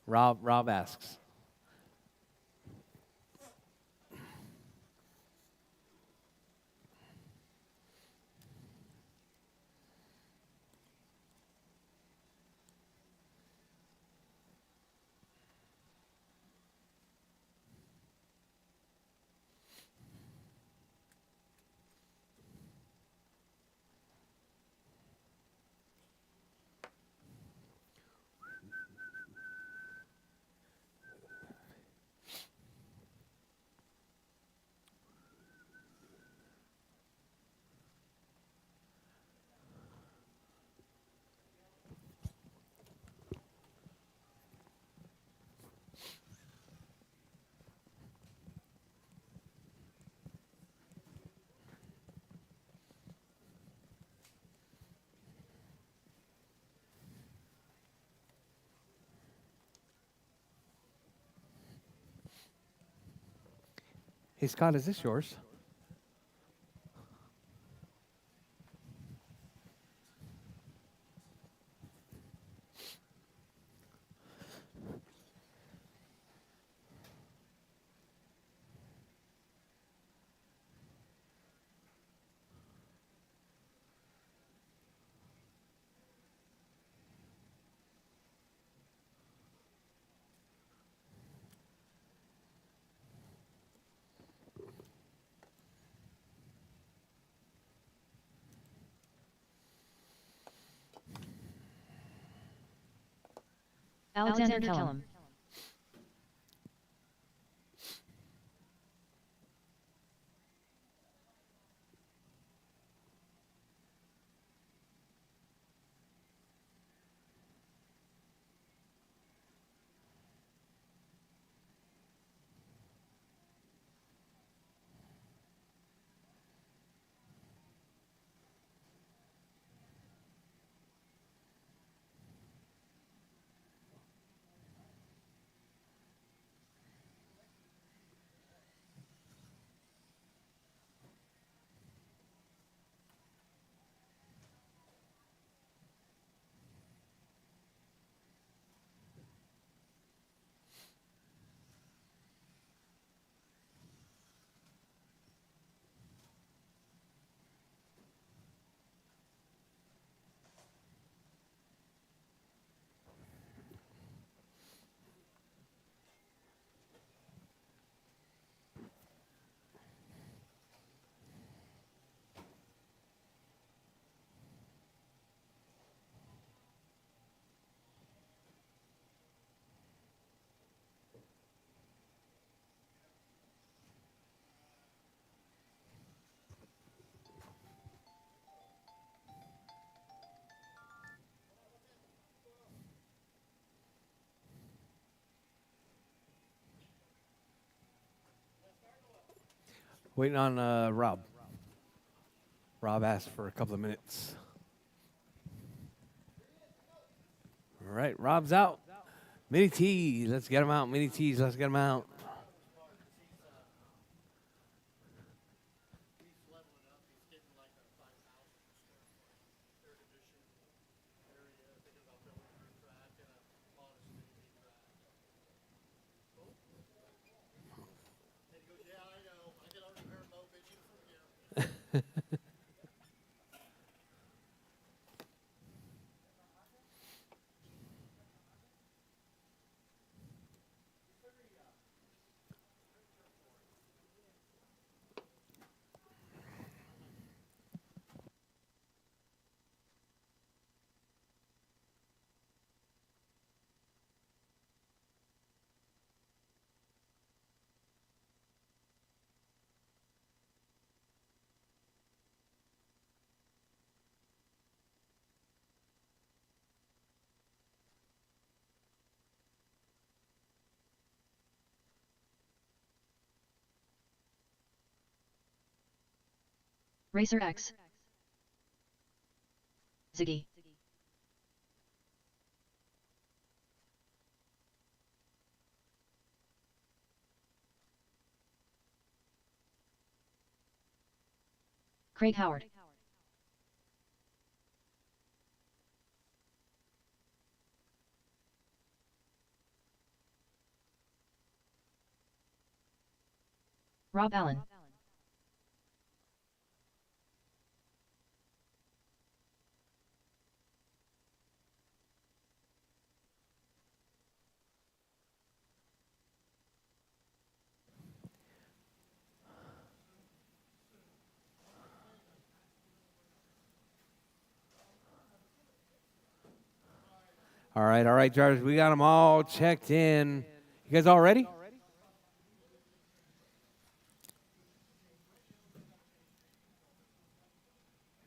A: Rob asks. Hey, Scott, is this yours?
B: Alexander Kellum.
A: Waiting on Rob. Rob asked for a couple of minutes. All right, Rob's out. Mini T's, let's get him out. Mini T's, let's get him out.
B: Rchq. Ziggy. Craig Howard. Rob Allen.
A: All right, drivers. We got them all checked in. You guys all ready?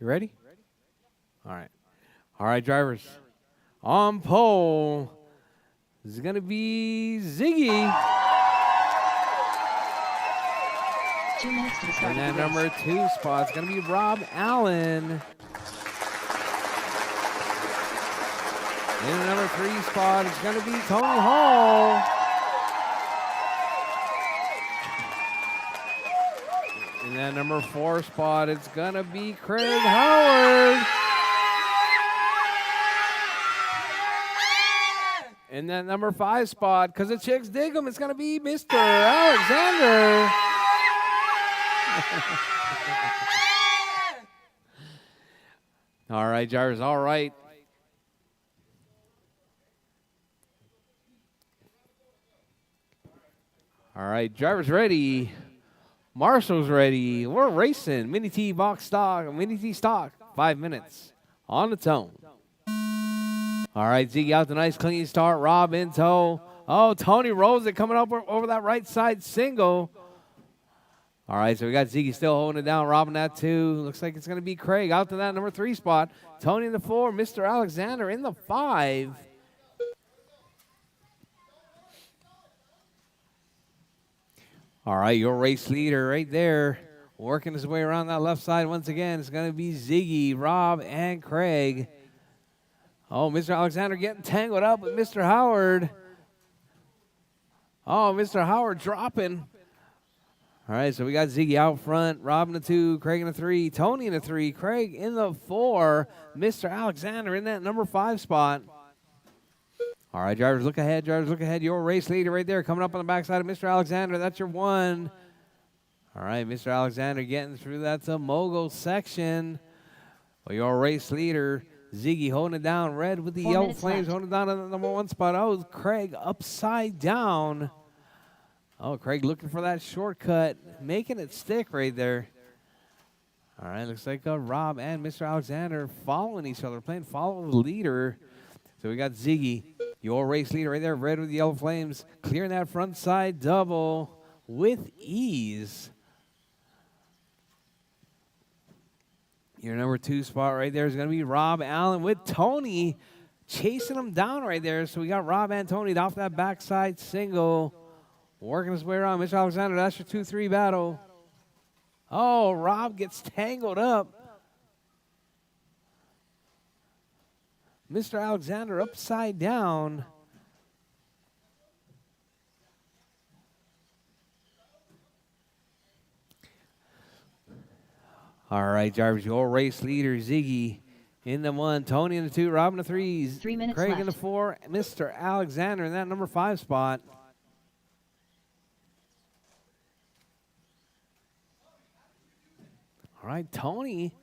A: You ready? All right, drivers. On pole is going to be Ziggy.
B: 2 minutes to the start
A: And
B: of
A: that
B: the race.
A: number 2 spot is going to be Rob Allen. In the number 3 spot is going to be Tony Hall. that number 4 spot, it's going to be Craig Howard. In that number 5 spot, because the chicks dig him, it's going to be Mr. Alexander. All right, Jarvis, all right. All right, driver's ready. Marshall's ready. We're racing. Mini T box stock, Mini T stock. 5 minutes on the tone. All right, Ziggy out the nice clean start. Rob in tow. Oh, Tony rolls it coming up over that right side single. All right, so we got Ziggy still holding it down. Rob in that 2. Looks like it's going to be Craig out to that number 3 spot. Tony in the 4. Mr. Alexander in the 5. All right, your race leader right there, working his way around that left side once again. It's going to be Ziggy, Rob, and Craig. Oh, Mr. Alexander getting tangled up with Mr. Howard. Oh, Mr. Howard dropping. All right, so we got Ziggy out front, Rob in the 2, Craig in the 3, Tony in the 3, Craig in the 4, Mr. Alexander in that number 5 spot. All right, drivers, look ahead. Drivers, look ahead. Your race leader right there coming up on the backside of Mr. Alexander. That's your 1. All right, Mr. Alexander getting through that mogul section. Well, your race leader, Ziggy, holding it down. Red with the yellow flames, holding it down on the number 1 spot. Oh, Craig upside down. Oh, Craig looking for that shortcut, making it stick right there. All right, looks like Rob and Mr. Alexander following each other, playing follow the leader. So we got Ziggy, your race leader right there, red with the yellow flames, clearing that front side double with ease. Your number 2 spot right there is going to be Rob Allen with Tony chasing him down right there. So we got Rob and Tony off that backside single, working his way around. Mr. Alexander, that's your 2-3 battle. Oh, Rob gets tangled up. Mr. Alexander upside down. All right, Jarvis, your race leader, Ziggy, in the 1, Tony in the 2, Rob in the 3,
B: 3 minutes
A: Craig
B: left.
A: in the 4, Mr. Alexander in that number 5 spot. All right, Tony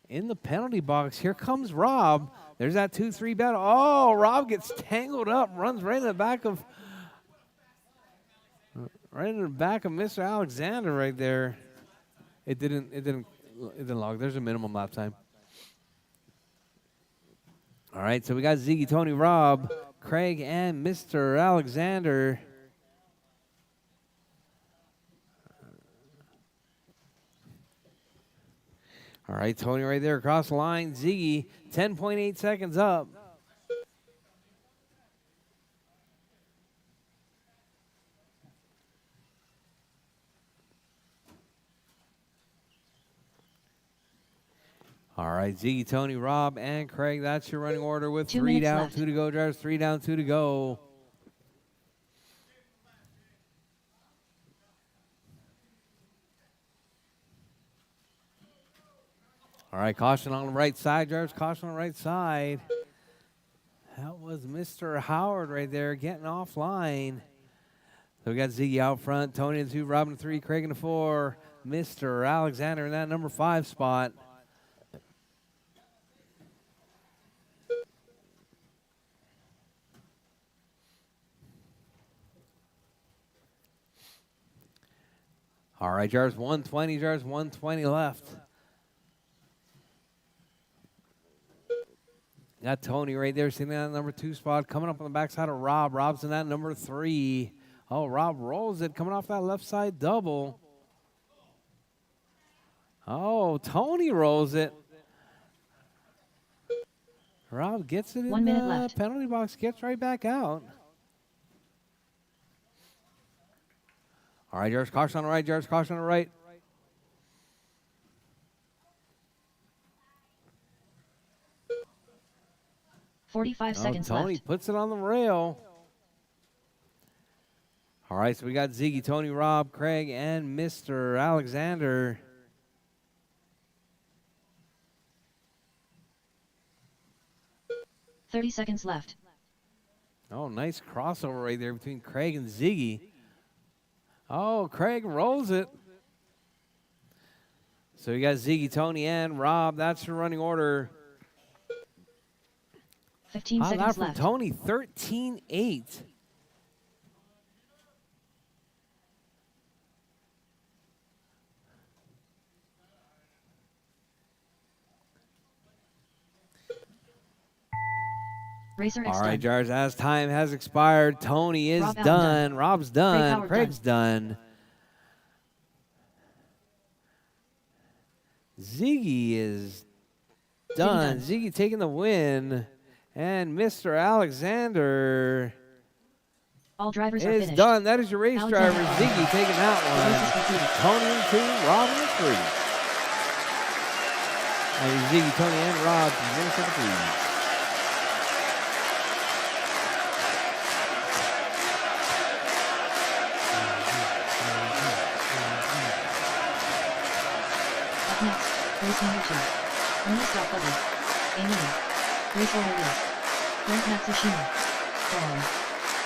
A: in the penalty box. Here comes Rob. There's that 2-3 battle. Oh, Rob gets tangled up, runs right in the back of Mr. Alexander right there. It didn't log. There's a minimum lap time. All right, so we got Ziggy, Tony, Rob, Craig, and Mr. Alexander. All right, Tony right there across the line. Ziggy, 10.8 seconds up. All right, Ziggy, Tony, Rob, and Craig. That's your running order with
B: 2
A: 3
B: minutes
A: down,
B: left.
A: 2 to go, drivers. 3 down, 2 to go. All right, caution on the right side, drivers. Caution on the right side. That was Mr. Howard right there getting offline. So we got Ziggy out front, Tony in the 2, Rob in the 3, Craig in the 4, Mr. Alexander in that number 5 spot. All right, Jars 120, Jars 120 left. Got Tony right there sitting in that number 2 spot, coming up on the backside of Rob. Rob's in that number 3. Oh, Rob rolls it, coming off that left side double. Oh, Tony rolls it. Rob gets it in
B: 1 minute
A: the
B: left.
A: penalty box, gets right back out. All right, Jars, caution on the right, Jars, caution on the right.
B: Forty-five seconds
A: Tony
B: left.
A: puts it on the rail. All right, so we got Ziggy, Tony, Rob, Craig, and Mr. Alexander.
B: $30 left.
A: Oh, nice crossover right there between Craig and Ziggy. Oh, Craig rolls it. So we got Ziggy, Tony, and Rob. That's your running order.
B: 15
A: How
B: seconds
A: from
B: left.
A: Tony, 13-8.
B: Racer X
A: All right,
B: done.
A: Jars, as time has expired, Tony is
B: Rob Allen
A: done.
B: done.
A: Rob's
B: Craig
A: done.
B: Howard
A: Craig's done. Ziggy is done.
B: done.
A: Ziggy taking the win. And Mr. Alexander
B: All drivers are
A: is
B: finished.
A: done. That is your race
B: Alexander
A: driver.
B: won.
A: Ziggy taking that
B: The race is
A: one.
B: completed.
A: Tony in 2, Rob in 3. And Ziggy, Tony, and Rob to finish up the lead.
B: Up next, race number 2. Non-stop buggy. Amen. Race order is Grant Matsushima. Following.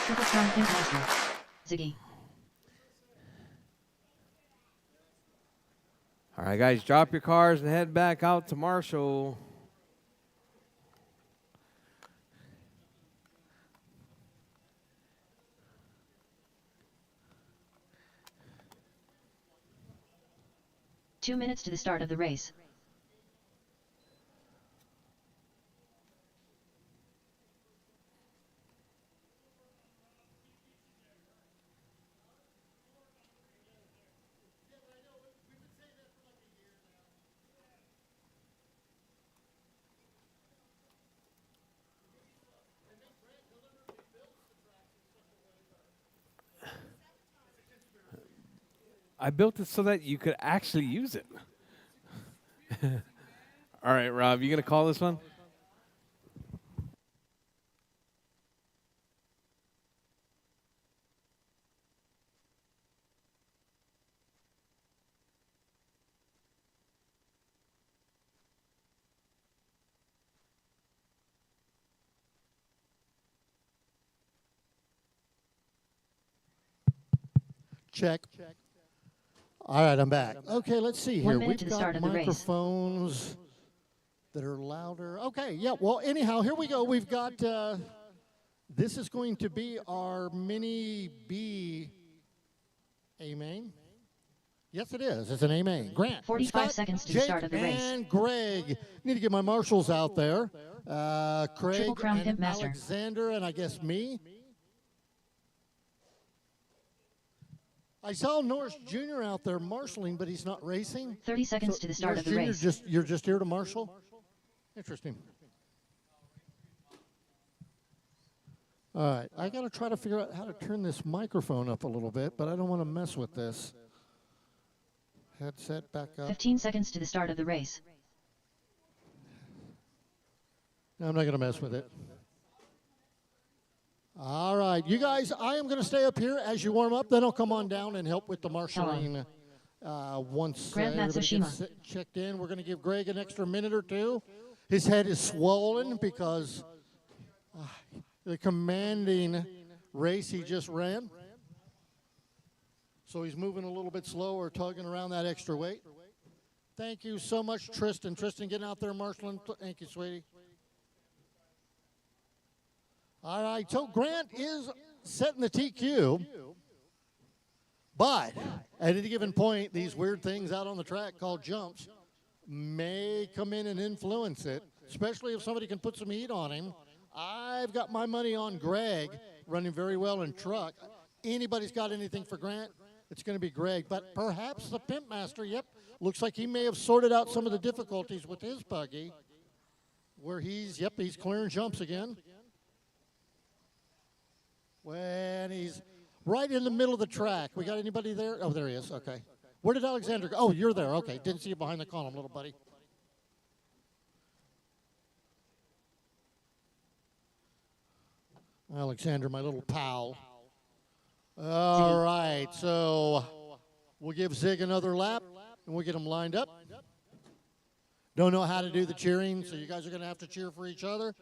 B: Triple Crown Pink Master. Ziggy.
A: All right, guys, drop your cars and head back out to Marshall.
B: Two minutes to the start of the race.
A: I built it so that you could actually use it. All right, Rob, you going to call this one?
E: Check. All right, I'm back. Okay, let's see
B: 1
E: here.
B: minute to
E: We've
B: the start
E: got
B: of the race.
E: microphones that are louder. Okay, yeah, well, anyhow, here we go. We've got, this is going to be our mini B A-main. Yes, it is. It's an A-main. Grant.
B: 45
E: Scott,
B: seconds to the
E: Jake,
B: start of the race.
E: And Greg. Need to get my marshals out there. Craig
B: Triple Crown
E: and
B: Pimp Master.
E: Alexander, and I guess me. I saw Norris Jr. out there marshaling, but he's not racing.
B: 30 seconds
E: So
B: to the start
E: Norris
B: of the
E: Jr.
B: race.
E: You're just here to marshal? Interesting. All right, I got to try to figure out how to turn this microphone up a little bit, but I don't want to mess with this. Headset back up.
B: 15 seconds to the start of the race.
E: No, I'm not going to mess with it. All right, you guys, I am going to stay up here as you warm up. Then I'll come on down and help with the marshaling once
B: Grant
E: everybody
B: Matsushima.
E: gets checked in. We're going to give Greg an extra minute or two. His head is swollen because the commanding race he just ran. So he's moving a little bit slower, tugging around that extra weight. Thank you so much, Tristan. Tristan, getting out there marshaling. Thank you, sweetie. All right, so Grant is setting the TQ, but at any given point, these weird things out on the track called jumps may come in and influence it, especially if somebody can put some heat on him. I've got my money on Greg, running very well in truck. Anybody's got anything for Grant, it's going to be Greg, but perhaps the Pimp Master, yep, looks like he may have sorted out some of the difficulties with his buggy, where he's clearing jumps again. When he's right in the middle of the track. We got anybody there? Oh, there he is. Okay. Where did Alexander go? Oh, you're there. Okay. Didn't see you behind the column, little buddy. Alexander, my little pal. All right, so we'll give Zig another lap, and we'll get them lined up. Don't know how to do the cheering, so you guys are going to have to cheer for each other.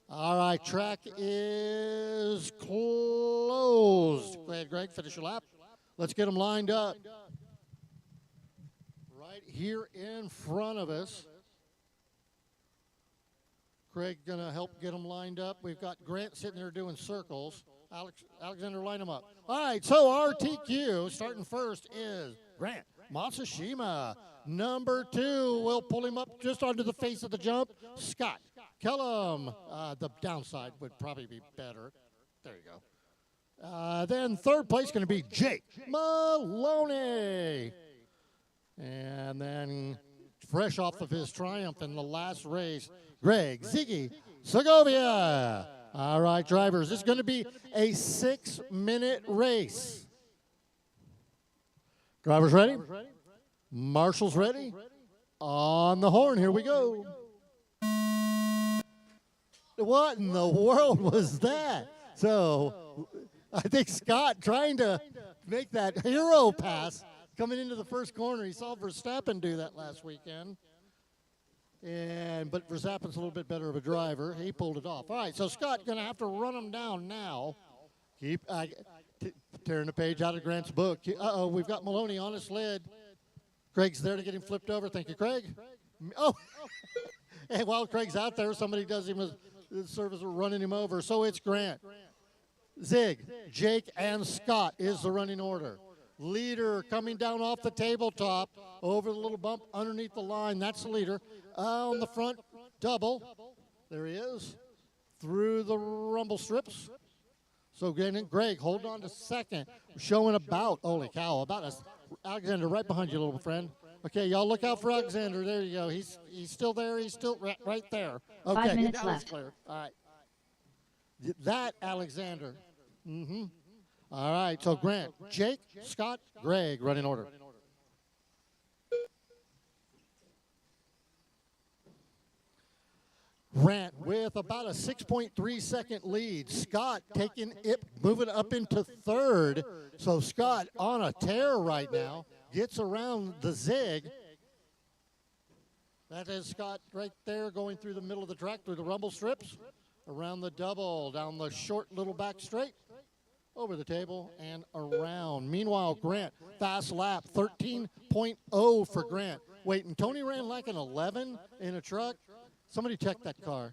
E: All right, track is closed. Go ahead, Greg, finish your lap. Let's get them lined up. Right here in front of us. Craig going to help get them lined up. We've got Grant sitting there doing circles. Alexander, line them up. All right, so RTQ, starting first, is Grant Matsushima. Number 2, we'll pull him up just onto the face of the jump, Scott Kellum. The downside would probably be better. There you go. Then third place going to be Jake Maloney. And then fresh off of his triumph in the last race, Greg Ziggy Segovia. All right, drivers, this is going to be a 6-minute race. Drivers ready? Marshals ready? On the horn, here we go. What in the world was that? So I think Scott trying to make that hero pass coming into the first corner. He saw Verstappen do that last weekend. But Verstappen's a little bit better of a driver. He pulled it off. All right, so Scott going to have to run him down now. Keep tearing the page out of Grant's book. Uh-oh, we've got Maloney on his lid. Craig's there to get him flipped over. Thank you, Craig. Oh, and while Craig's out there, somebody does him a service of running him over. So it's Grant, Zig, Jake, and Scott is the running order. Leader coming down off the tabletop over the little bump underneath the line. That's the leader. On the front, double. There he is. Through the rumble strips. So Greg, hold on to second. Showing about, holy cow, Alexander right behind you, little friend. Okay, y'all look out for Alexander. There you go. He's still there. He's still right there. Okay,
B: 5 minutes
E: that
B: left.
E: was clear. All right. That Alexander. Mm-hmm. All right, so Grant, Jake, Scott, Greg, running order. Grant with about a 6.3-second lead. Scott taking it, moving up into third. So Scott on a tear right now, gets around the Zig. That is Scott right there going through the middle of the track, through the rumble strips, around the double, down the short little back straight, over the table and around. Meanwhile, Grant, fast lap, 13.0 for Grant. Wait, and Tony ran like an 11 in a truck? Somebody check that car.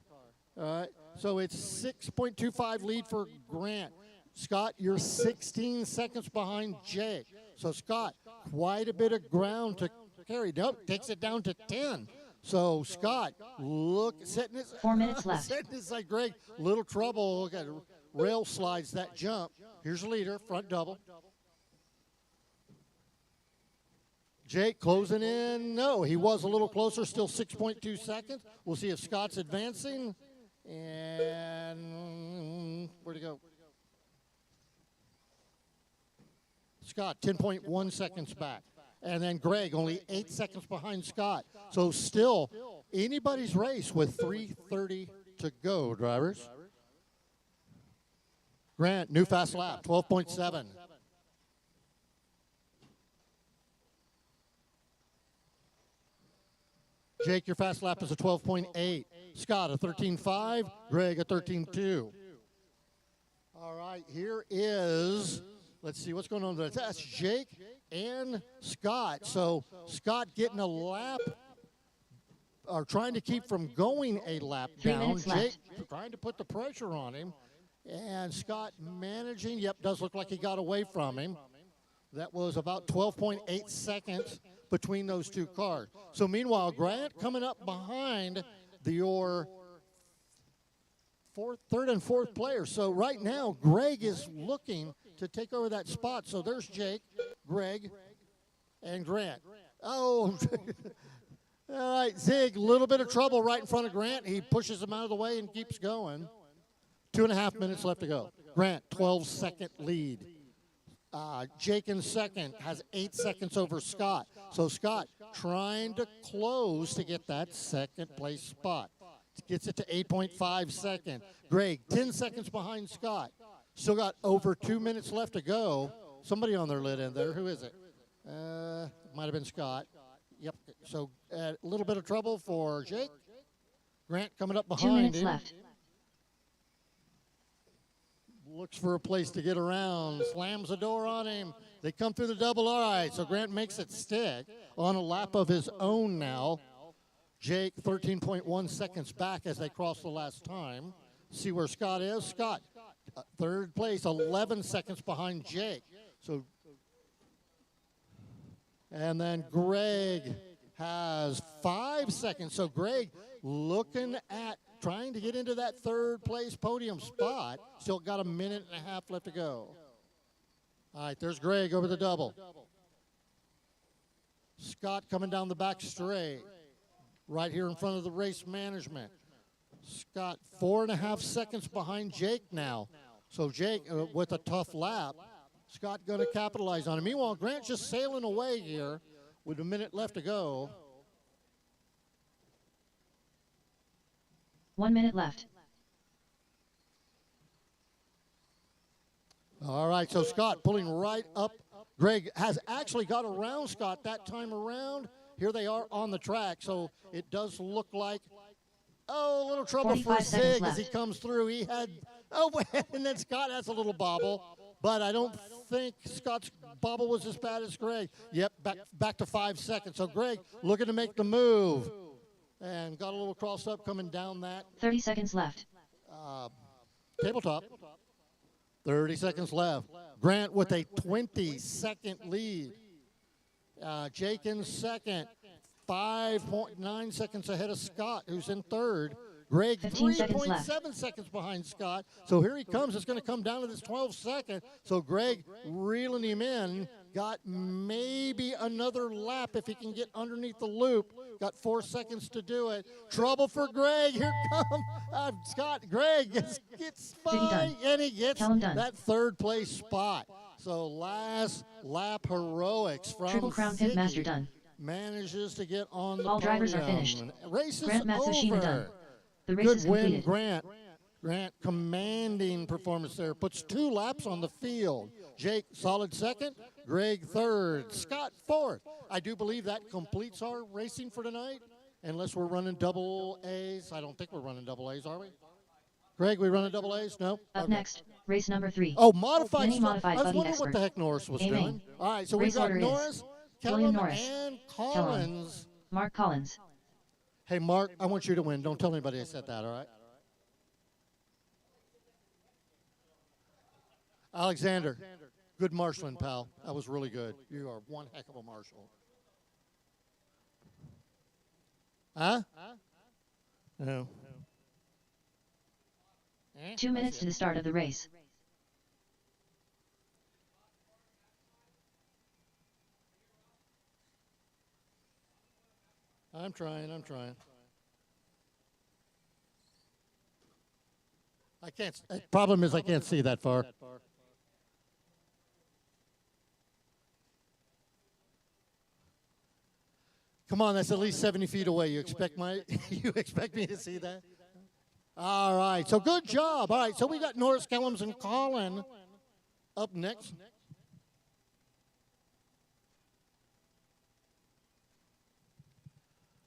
E: All right, so it's 6.25 lead for Grant. Scott, you're 16 seconds behind Jake. So Scott, quite a bit of ground to carry. Nope, takes it down to 10. So Scott, setting his
B: 4 minutes left.
E: Setting his like Greg, little trouble. Look at rail slides that jump. Here's the leader, front double. Jake closing in. No, he was a little closer, still 6.2 seconds. We'll see if Scott's advancing. And where'd he go? Scott, 10.1 seconds back. And then Greg, only 8 seconds behind Scott. So still anybody's race with 3:30 to go, drivers. Grant, new fast lap, 12.7. Jake, your fast lap is a 12.8. Scott, a 13.5. Greg, a 13.2. All right, here is, let's see what's going on there. That's Jake and Scott. So Scott getting a lap, or trying to keep from going a lap
B: 3
E: down.
B: minutes
E: Jake
B: left.
E: trying to put the pressure on him. And Scott managing, yep, does look like he got away from him. That was about 12.8 seconds between those two cars. So meanwhile, Grant coming up behind your third and fourth players. So right now, Greg is looking to take over that spot. So there's Jake, Greg, and Grant. Oh, all right, Zig, a little bit of trouble right in front of Grant. He pushes him out of the way and keeps going. 2.5 minutes left to go. Grant, 12-second lead. Jake in second has 8 seconds over Scott. So Scott trying to close to get that second place spot. Gets it to 8.5 seconds. Greg, 10 seconds behind Scott. Still got over 2 minutes left to go. Somebody on their lid end there. Who is it? Might have been Scott. Yep. So a little bit of trouble for Jake. Grant coming up
B: 2
E: behind
B: minutes
E: him.
B: left.
E: Looks for a place to get around. Slams the door on him. They come through the double. All right, so Grant makes it stick on a lap of his own now. Jake 13.1 seconds back as they cross the last time. See where Scott is. Scott, third place, 11 seconds behind Jake. So, and then Greg has 5 seconds. So Greg looking at trying to get into that third place podium spot. Still got a minute and a half left to go. All right, there's Greg over the double. Scott coming down the back straight. Right here in front of the race management. Scott 4.5 seconds behind Jake now. So Jake with a tough lap. Scott going to capitalize on it. Meanwhile, Grant just sailing away here with a minute left to go.
B: 1 minute left.
E: All right, so Scott pulling right up. Greg has actually got around Scott that time around. Here they are on the track, so it does look like, a little trouble for
B: 45 seconds
E: Zig as he
B: left.
E: comes through. He had, and then Scott has a little bobble, but I don't think Scott's bobble was as bad as Greg. Yep, back to 5 seconds. So Greg looking to make the move and got a little cross up coming down that
B: 30 seconds left.
E: tabletop. 30 seconds left. Grant with a 20-second lead. Jake in second, 5.9 seconds ahead of Scott, who's in third. Greg
B: 15 seconds left.
E: 3.7 seconds behind Scott. So here he comes. It's going to come down to this 12 second. So Greg reeling him in. Got maybe another lap if he can get underneath the loop. Got 4 seconds to do it. Trouble for Greg. Here comes Scott. Greg gets by,
B: done.
E: and he gets
B: Tell him done.
E: that third place spot. So last lap heroics from
B: Triple Crown Pit Master
E: Ziggy
B: done.
E: manages to get on the
B: All drivers are
E: podium.
B: finished.
E: Race is
B: Grant Matsushima
E: over.
B: done. The race
E: Good
B: is
E: win,
B: completed.
E: Grant. Grant commanding performance there. Puts 2 laps on the field. Jake solid second. Greg third. Scott fourth. I do believe that completes our racing for tonight. Unless we're running double A's. I don't think we're running double A's, are we? Greg, we running double A's? No?
B: Up
E: Okay.
B: next, race number 3.
E: Oh, modified
B: Mini
E: stuff.
B: modified
E: I was
B: buggy
E: wondering what
B: expert.
E: the heck Norris was
B: Amen.
E: doing. All right, so
B: Race
E: we've got
B: order is
E: Norris,
B: William
E: Kellum,
B: Norris,
E: and Collins.
B: Mark Collins.
E: Hey, Mark, I want you to win. Don't tell anybody I said that, all right? Alexander, good marshaling, pal. That was really good. You are one heck of a marshal. Huh? No.
B: 2 minutes to the start of the race.
E: I'm trying. I can't. Problem is I can't see that far. Come on, that's at least 70 feet away. You expect you expect me to see that? All right. So good job. All right. So we got Norris, Kellums, and Colin up next.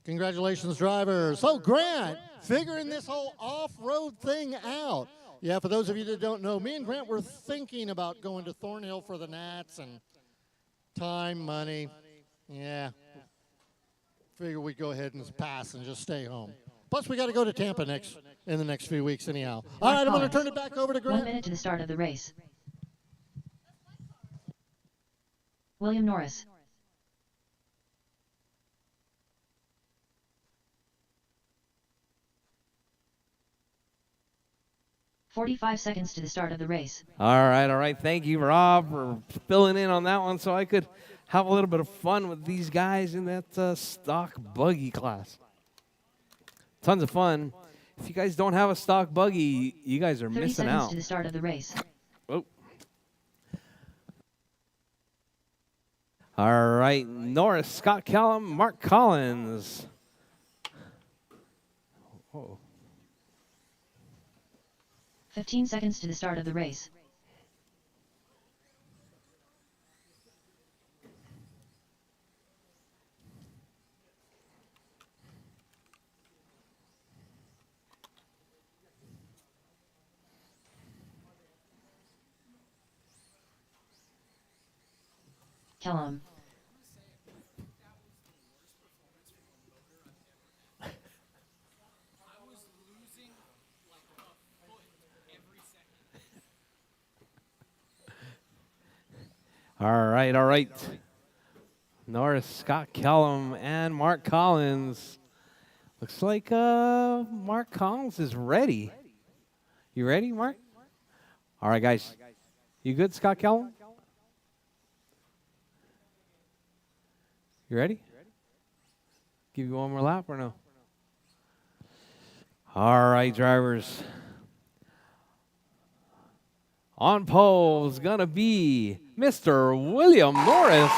E: Congratulations, drivers. So, Grant, figuring this whole off-road thing out. Yeah, for those of you that don't know, me and Grant were thinking about going to Thornhill for the Nats and time, money. Yeah. Figure we'd go ahead and pass and just stay home. Plus, we got to go to Tampa in the next few weeks anyhow. All right, I'm going to turn it back over to
B: 1
E: Grant.
B: minute to the start of the race. William Norris. "45 seconds to the start of the race.
A: All right. Thank you, Rob, for filling in on that one so I could have a little bit of fun with these guys in that stock buggy class. Tons of fun. If you guys don't have a stock buggy, you guys are
B: 30
A: missing
B: seconds
A: out.
B: to the start of the race.
A: Oh. All right, Norris, Scott Kellum, Mark Collins. Oh.
B: 15 seconds to the start of the race. Kellum.
A: All right, all right. Norris, Scott Kellum, and Mark Collins. Looks like Mark Collins is ready. You ready, Mark? All right, guys. You good, Scott Kellum? You ready? Give you one more lap or no? All right, drivers. On pole is going to be Mr. William Norris.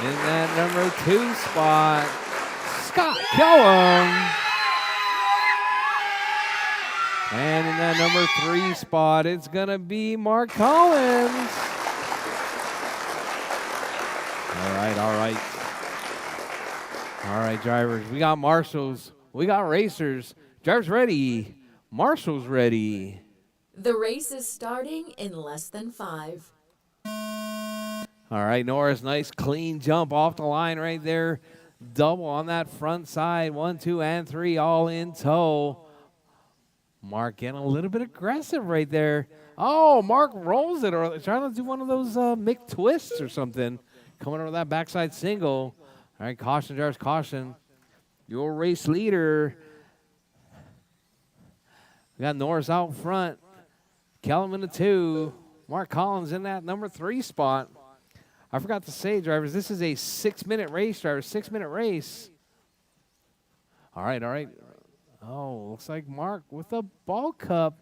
A: In that number 2 spot, Scott Kellum. And in that number 3 spot, it's going to be Mark Collins. All right, all right. All right, drivers. We got marshals. We got racers. Drivers ready. Marshals ready.
F: The race is starting in less than 5.
A: All right, Norris, nice clean jump off the line right there. Double on that front side. 1, 2, and 3 all in tow. Mark getting a little bit aggressive right there. Oh, Mark rolls it, or trying to do one of those Mick twists or something. Coming over that backside single. All right, caution, drivers, caution. Your race leader. We got Norris out front. Kellum in the 2. Mark Collins in that number 3 spot. I forgot to say, drivers, this is a 6-minute race, drivers. 6-minute race. All right, all right. Oh, looks like Mark with a ball cup.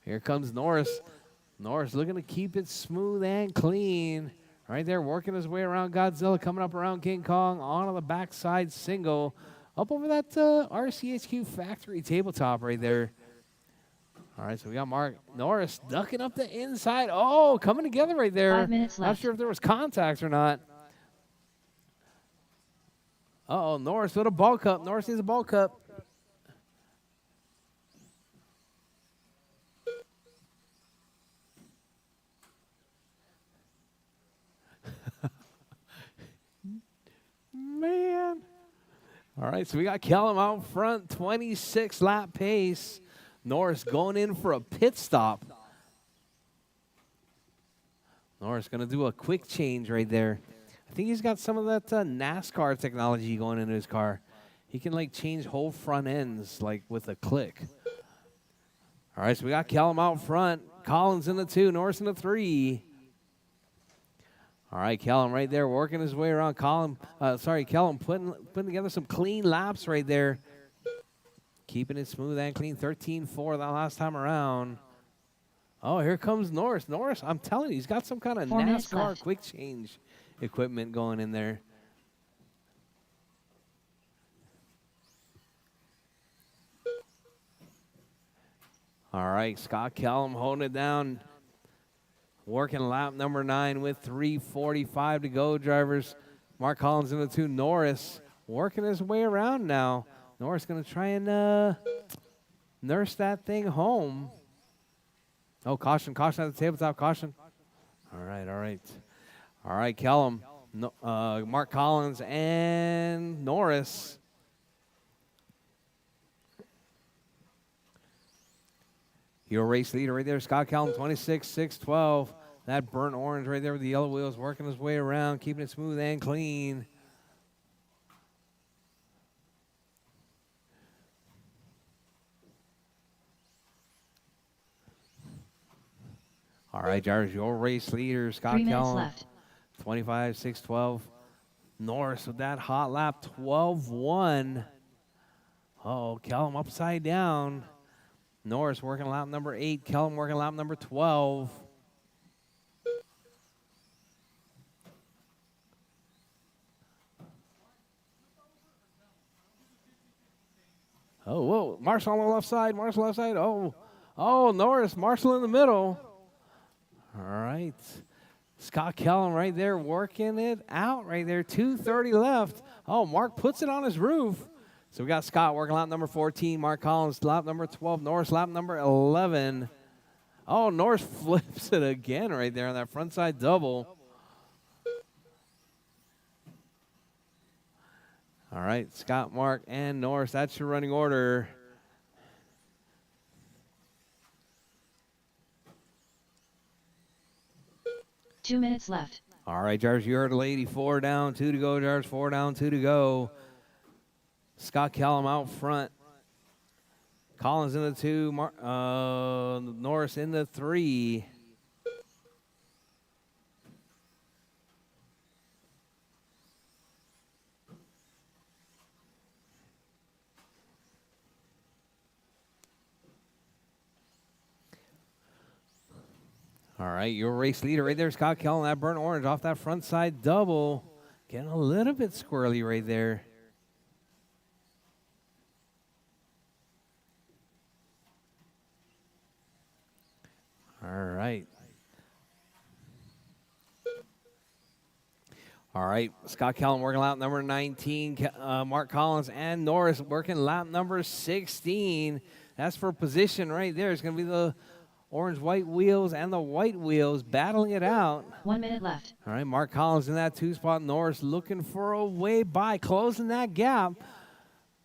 A: Here comes Norris. Norris looking to keep it smooth and clean. Right there, working his way around Godzilla, coming up around King Kong, onto the backside single. Up over that RCHQ factory tabletop right there. All right, so we got Mark Norris ducking up the inside. Oh, coming together right there.
B: 5 minutes
A: Not
B: left.
A: sure if there was contact or not. Uh-oh, Norris with a ball cup. Norris needs a ball cup. Man. All right, so we got Kellum out front, 26 lap pace. Norris going in for a pit stop. Norris going to do a quick change right there. I think he's got some of that NASCAR technology going into his car. He can like change whole front ends like with a click. All right, so we got Kellum out front. Collins in the 2, Norris in the 3. All right, Kellum right there working his way around. Kellum putting together some clean laps right there. Keeping it smooth and clean. 13-4 that last time around. Oh, here comes Norris. Norris, I'm telling you, he's got some kind of
B: 4 minutes
A: NASCAR
B: left.
A: quick change equipment going in there. All right, Scott Kellum holding it down. Working lap number 9 with 3:45 to go, drivers. Mark Collins in the 2. Norris working his way around now. Norris going to try and nurse that thing home. Oh, caution, caution at the tabletop, caution. All right, all right. All right, Kellum, Mark Collins, and Norris. Your race leader right there, Scott Kellum, 26-6-12. That burnt orange right there with the yellow wheels working his way around, keeping it smooth and clean. All right, drivers, your race leader, Scott
B: 3 minutes
A: Kellum,
B: left.
A: 25-6-12. Norris with that hot lap, 12-1. Oh, Kellum upside down. Norris working lap number 8. Kellum working lap number 12. Oh, whoa. Marshall on the left side. Marshall left side. Oh, Norris. Marshall in the middle. All right. Scott Kellum right there working it out right there. 2:30 left. Oh, Mark puts it on his roof. So we got Scott working lap number 14. Mark Collins lap number 12. Norris lap number 11. Oh, Norris flips it again right there on that front side double. All right, Scott, Mark, and Norris, that's your running order.
B: Two minutes left.
A: All right, Jars, you heard a lady. 4 down, 2 to go, Jars. 4 down, 2 to go. Scott Callum out front. Collins in the 2, Norris in the 3. All right, your race leader right there, Scott Callum, that burnt orange off that front side double. Getting a little bit squirrely right there. All right. All right, Scott Callum working lap number 19. Mark Collins and Norris working lap number 16. That's for position right there. It's going to be the orange-white wheels and the white wheels battling it out.
B: 1 minute left.
A: All right, Mark Collins in that 2 spot. Norris looking for a way by, closing that gap.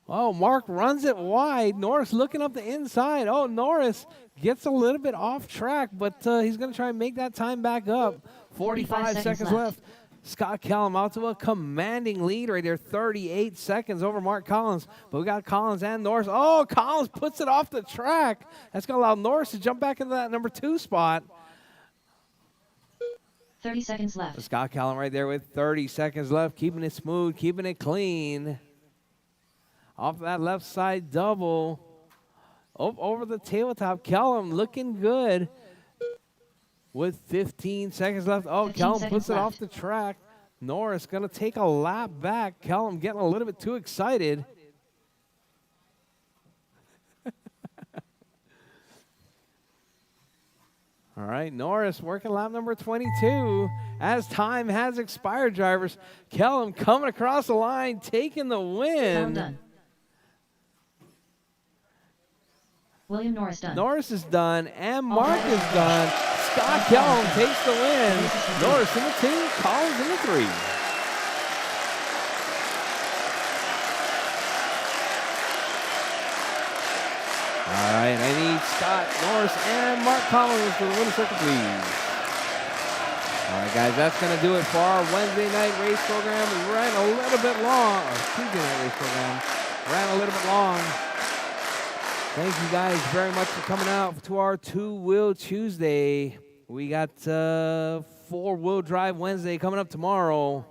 A: Oh, Mark runs it wide. Norris looking up the inside. Oh, Norris gets a little bit off track, but he's going to try and make that time back up. 45 seconds left. Scott Callum out to a commanding lead right there, 38 seconds over Mark Collins. But we got Collins and Norris. Oh, Collins puts it off the track. That's going to allow Norris to jump back into that number 2 spot.
B: 30 seconds left.
A: Scott Callum right there with 30 seconds left, keeping it smooth, keeping it clean. Off that left side double. Over the tabletop, Callum looking good. With 15 seconds left. Oh, Callum puts it off the track. Norris going to take a lap back. Callum getting a little bit too excited. All right, Norris working lap number 22. As time has expired, drivers. Callum coming across the line, taking the win.
B: Done. William Norris done.
A: Norris is done, and Mark is done. Scott Callum takes the win. Norris in the 2, Collins in the 3. All right, I need Scott, Norris, and Mark Collins for the winner circle, please. All right, guys, that's going to do it for our Wednesday night race program. We ran a little bit long, or Tuesday night race program. Ran a little bit long. Thank you guys very much for coming out to our 2-Wheel Tuesday. We got 4-Wheel Drive Wednesday coming up tomorrow.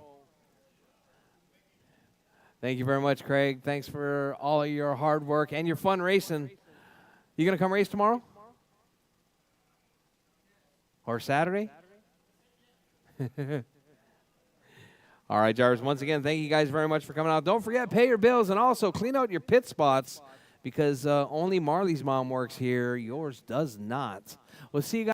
A: Thank you very much, Craig. Thanks for all of your hard work and your fun racing. You going to come race tomorrow? Or Saturday? All right, Jarvis, once again, thank you guys very much for coming out. Don't forget, pay your bills and also clean out your pit spots because only Marley's mom works here. Yours does not. We'll see you guys.